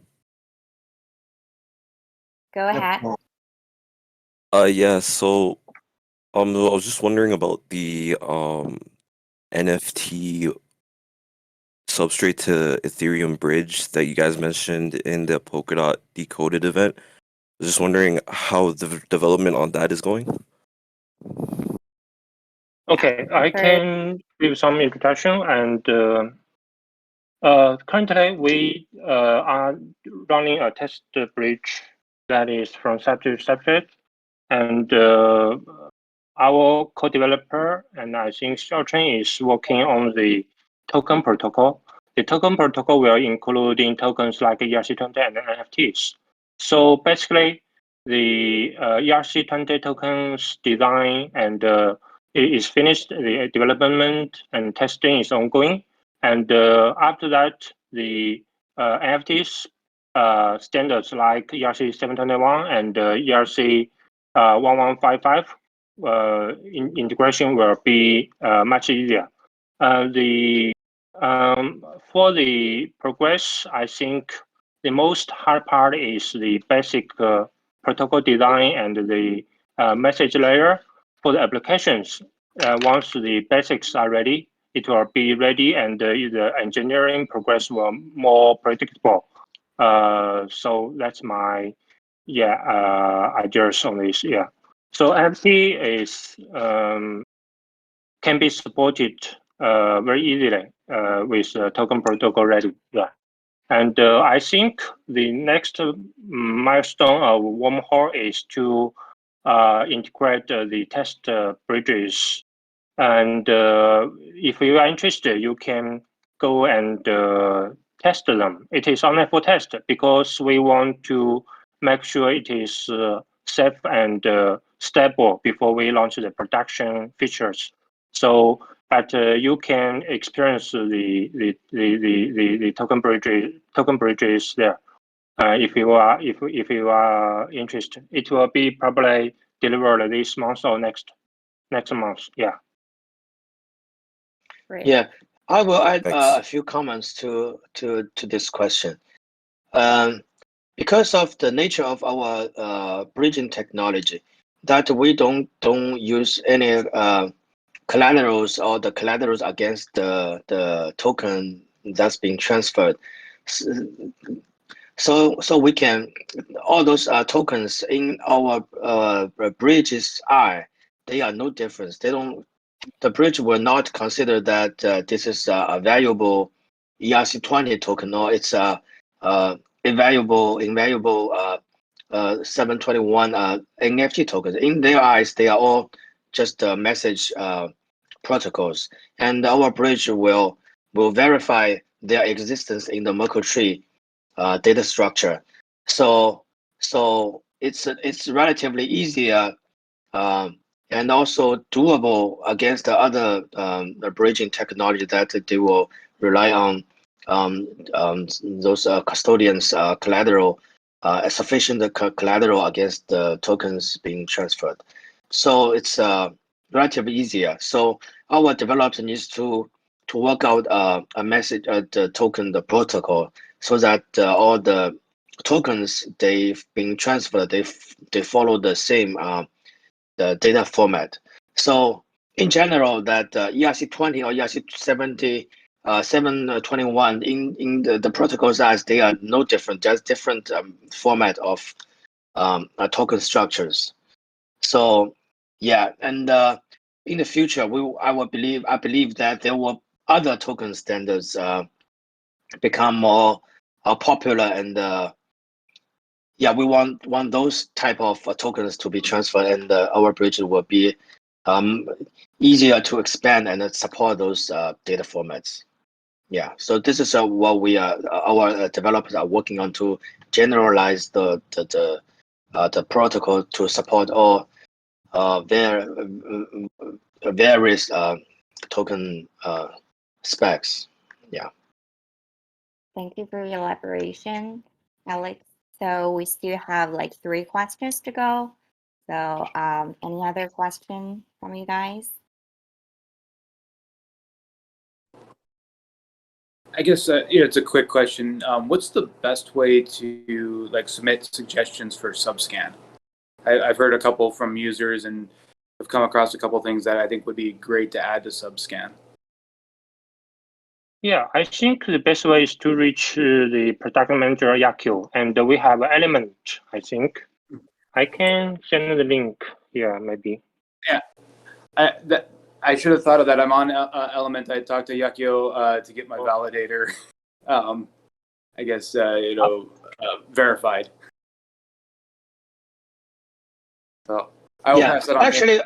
Go ahead. Yeah, so I was just wondering about the NFT substrate to Ethereum bridge that you guys mentioned in the Polkadot Decoded event. I was just wondering how the development on that is going. Okay, I can give some introduction, and currently we are running a test bridge that is from substrate to substrate, and our co-developer and I think Smart Chain is working on the token protocol. The token protocol will include tokens like ERC20 and NFTs. So basically, the ERC20 tokens design and is finished. The development and testing is ongoing, and after that, the NFTs standards like ERC721 and ERC 1155 integration will be much easier. For the progress, I think the most hard part is the basic protocol design and the message layer. For the applications, once the basics are ready, it will be ready, and the engineering progress will more predictable. So that's my ideas on this. Yeah. So NFT is can be supported very easily with token protocol ready. Yeah. And I think the next milestone of Wormhole is to integrate the test bridges. And if you are interested, you can go and test them. It is only for test because we want to make sure it is safe and stable before we launch the production features. So, but you can experience the token bridges there. If you are interested, it will be probably delivered this month or next month. Yeah. Great. Yeah. I will add Thanks. a few comments to this question. Because of the nature of our bridging technology, that we don't use any collaterals or the collaterals against the token that's being transferred. So we can all those tokens in our bridges they are no difference. The bridge will not consider that this is a valuable ERC20 token or it's a invaluable 721 NFT tokens. In their eyes, they are all just message protocols, and our bridge will verify their existence in the Merkle tree data structure. So it's relatively easier and also doable against the other bridging technology that they will rely on those custodians collateral, sufficient collateral against the tokens being transferred. So it's relatively easier. So our developer needs to work out a message, the token, the protocol, so that all the tokens they've been transferred, they follow the same the data format. So in general, that ERC20 or ERC70, 721 in the protocol size, they are no different, just different format of token structures. So yeah, and in the future, I believe that there will other token standards become more popular, and yeah, we want those type of tokens to be transferred, and our bridge will be easier to expand and support those data formats. Yeah, so this is what we are our developers are working on to generalize the protocol to support all their various token specs. Yeah. Thank you for your elaboration, Alex. So we still have like 3 questions to go. So any other question from you guys? I guess it's a quick question. What's the best way to like submit suggestions for Subscan? I've heard a couple from users and I've come across a couple things that I think would be great to add to Subscan. Yeah, I think the best way is to reach the product manager Yakio, and we have an element. I think I can send the link here, maybe. Yeah, I should have thought of that. I'm on Element. I talked to Yakio to get my validator. I guess verified. So I will pass that on.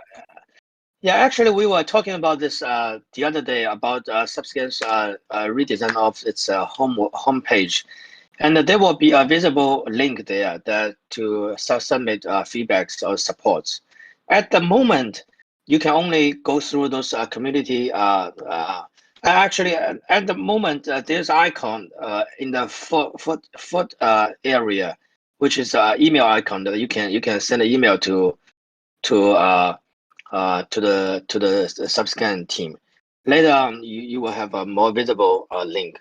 Actually, we were talking about this the other day about Subscan's redesign of its homepage, and there will be a visible link there that to submit feedbacks or supports. At the moment, you can only go through those community. Actually, at the moment, there's an icon in the foot area, which is an email icon that you can send an email to the Subscan team. Later on, you will have a more visible link.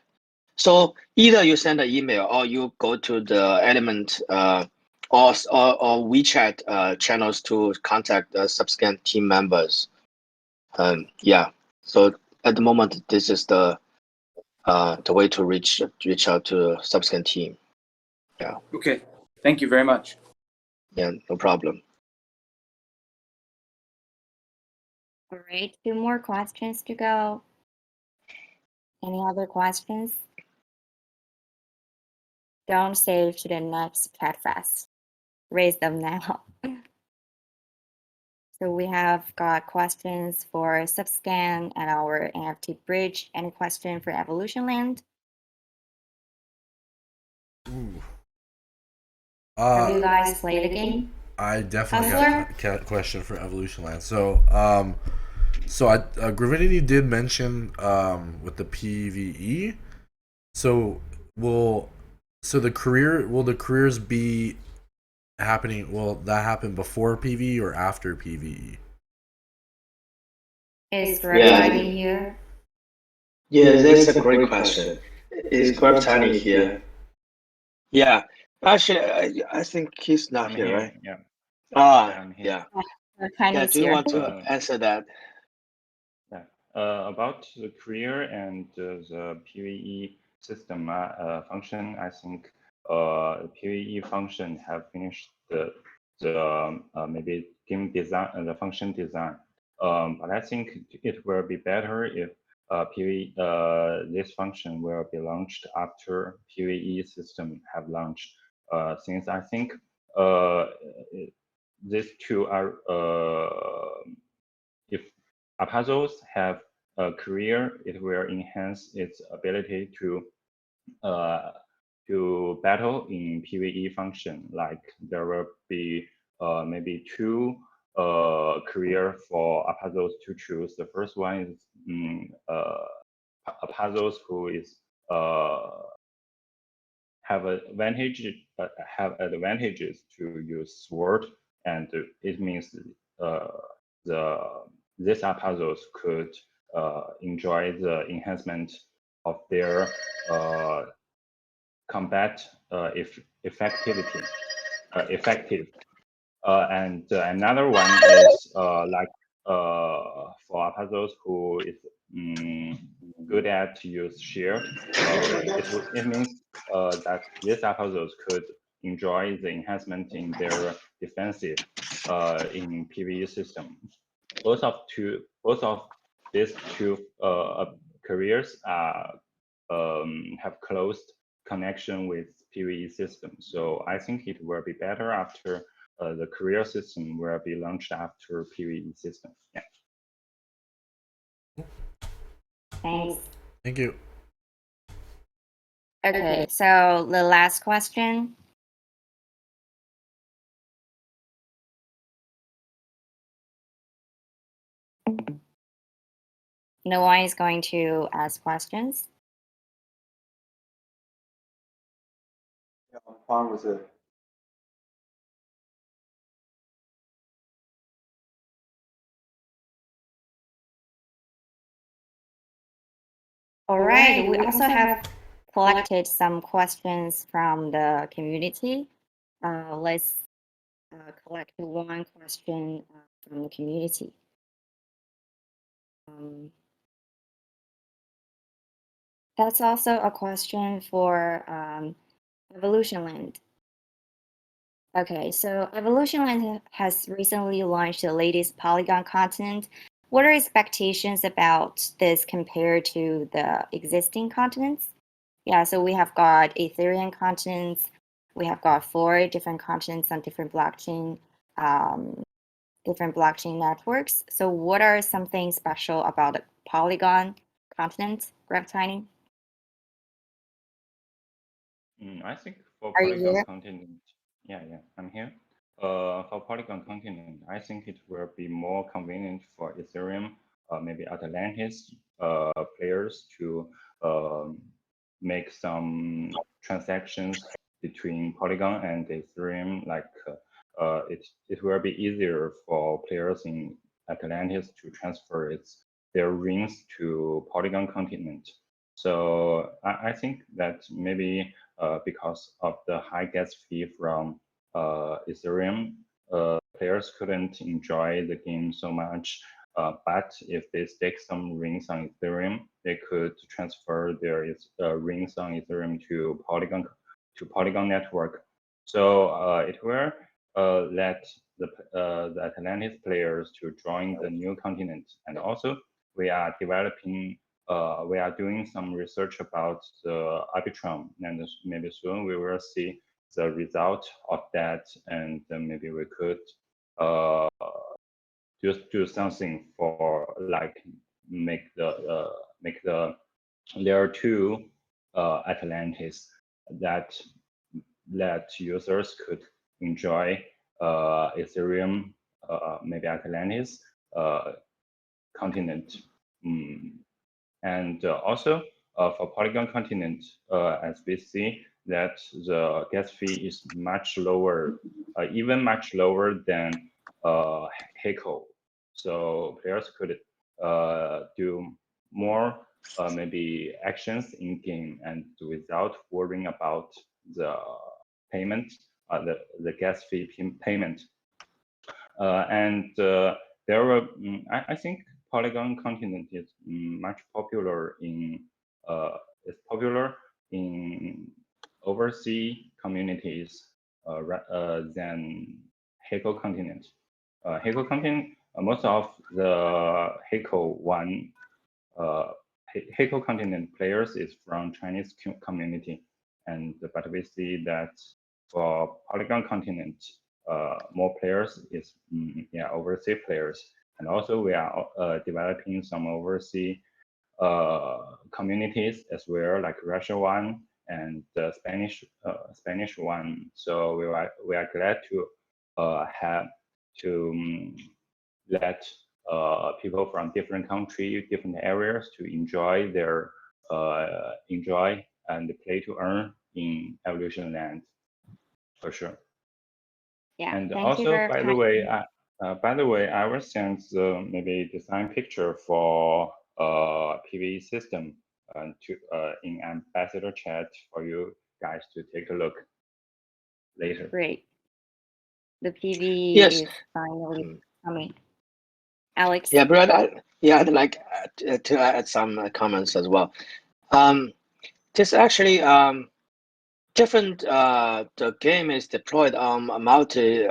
So either you send an email or you go to the Element or WeChat channels to contact the Subscan team members. Yeah. So at the moment, this is the way to reach out to Subscan team. Yeah. Okay. Thank you very much. Yeah, no problem. All right, 2 more questions to go. Any other questions? Don't save to the next Chatfest. Raise them now. So we have got questions for Subscan and our NFT bridge. Any question for EvolutionLand? Ooh. Have you guys played the game? I definitely got a question for EvolutionLand. So, Gravidity did mention with the PVE. So will the careers be happening? Will that happen before PVE or after PVE? Is everybody here? Yeah, that's a great question. Is Grab Tiny here? Yeah, actually, I think he's not I'm here, here. right? Yeah. Ah, I'm here. yeah. Yeah, Tiny's do you here. want to answer that? Yeah. About the career and the PVE system function, I think the PVE function have finished the maybe game design, the function design. But I think it will be better if PVE this function will be launched after PVE system have launched. Since I think these two are if puzzles have a career, it will enhance its ability to battle in PvE function. Like there will be maybe two career for puzzles to choose. The first one is puzzles who is have advantages to use sword, and it means these puzzles could enjoy the enhancement of their combat effectivity. And another one is like for puzzles who is good at use shield. It means that these puzzles could enjoy the enhancement in their defensive in PvE system. Both of these two careers are have closed connection with PvE system. So I think it will be better after the career system will be launched after PvE system. Yeah. Thanks. Thank you. Okay, so the last question. No one is going to ask questions. Yeah, I'm fine with it. All right, we also have collected some questions from the community. Let's collect one question from the community. That's also a question for EvolutionLand. Okay, so EvolutionLand has recently launched the latest Polygon continent. What are expectations about this compared to the existing continents? Yeah, so we have got Ethereum continents. We have got 4 different continents on different blockchain networks. So what are something special about the Polygon continent, Tiny? I think for Are you Polygon here? continent, yeah, I'm here. For Polygon continent, I think it will be more convenient for Ethereum, maybe Atlantis players to make some transactions between Polygon and Ethereum. Like it will be easier for players in Atlantis to transfer their rings to Polygon continent. So I think that maybe because of the high gas fee from Ethereum, players couldn't enjoy the game so much. But if they stake some rings on Ethereum, they could transfer their rings on Ethereum to Polygon network. So it will let the Atlantis players to join the new continent. And also, we are developing. We are doing some research about the Arbitrum, and maybe soon we will see the result of that, and maybe we could just do something for like make the layer 2 Atlantis that users could enjoy Ethereum, maybe Atlantis continent. And also for Polygon continent, as we see that the gas fee is much lower, even much lower than Heco. So players could do more maybe actions in game and without worrying about the payment, the gas fee payment. There were, I think Polygon continent is much popular in overseas communities than Heiko continent. Heiko continent, most of the Heiko continent players is from Chinese community, but we see that for Polygon continent, more players is overseas players, and also we are developing some overseas communities as well, like Russia one and the Spanish one. So we are glad to have to let people from different countries, different areas to enjoy their enjoy and play to earn in EvolutionLand, for sure. Yeah, And thank also, you for by the way, I will send maybe design picture for PV system to in ambassador chat for you guys to take a look later. Great. The PV Yes. is finally coming. Alex? Yeah, but I'd like to add some comments as well. This actually different. The game is deployed on multi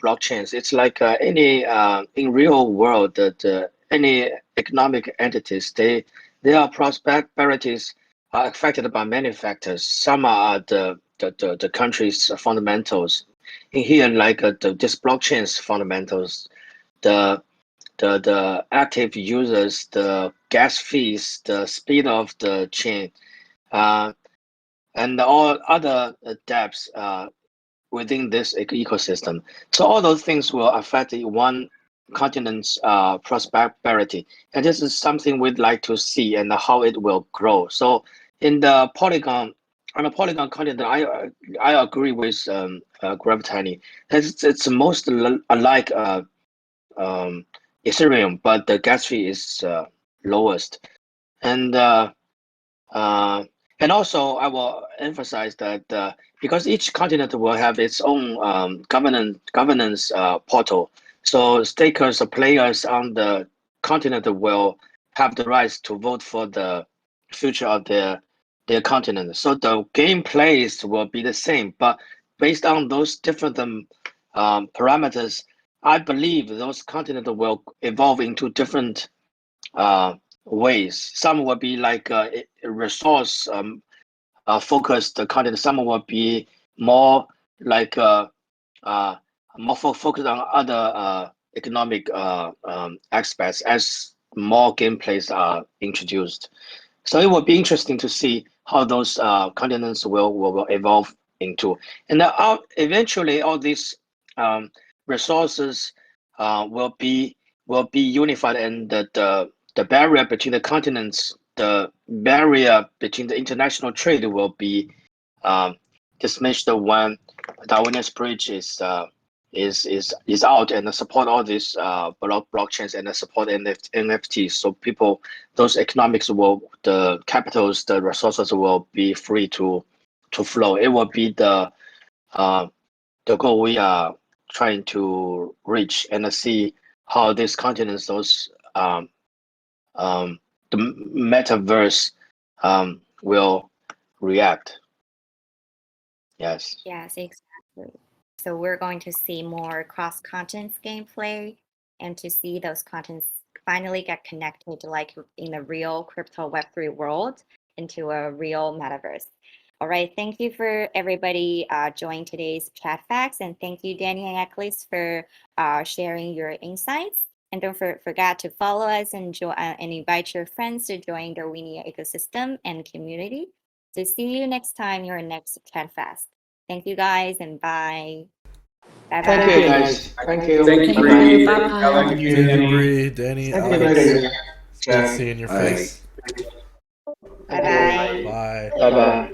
blockchains. It's like any in real world that any economic entities their prosperities are affected by many factors. Some are the country's fundamentals. In here, like this blockchain's fundamentals, the active users, the gas fees, the speed of the chain, and all other depths within this ecosystem. So all those things will affect one continent's prosperity, and this is something we'd like to see and how it will grow. So in the Polygon, on the Polygon continent, I agree with Gravitani. It's most alike Ethereum, but the gas fee is lowest, and also I will emphasize that because each continent will have its own governance portal, so stakers or players on the continent will have the rights to vote for the future of their continent. So the game plays will be the same, but based on those different parameters, I believe those continents will evolve into different ways. Some will be like resource focused continent. Some will be more like more focused on other economic aspects as more gameplays are introduced. So it will be interesting to see how those continents will evolve into. And eventually, all these resources will be unified, and the barrier between the continents, the barrier between the international trade will be diminished when Darwinia's bridge is out and support all these blockchains and support NFTs. So people, those economics the capitals, the resources will be free to flow. It will be the goal we are trying to reach, and see how these continents, those the metaverse will react. Yes. Yes, exactly. So we're going to see more cross-continent gameplay, and to see those contents finally get connected, like in the real crypto Web3 world, into a real metaverse. All right, thank you for everybody joining today's Chat Facts, and thank you, Danny and Eccles, for sharing your insights. And don't forget to follow us and invite your friends to join the Darwinia ecosystem and community. So see you next time, your next Chat Fest. Thank you guys, and bye. Bye. Thank you, guys. Thank you. Thank you, Thank Bree. you. Thank you, Bye. Alex. Thank you, Bree, Danny, Thank you, Alex. Megan. It's good seeing your face. Bye-bye. Bye. Bye bye.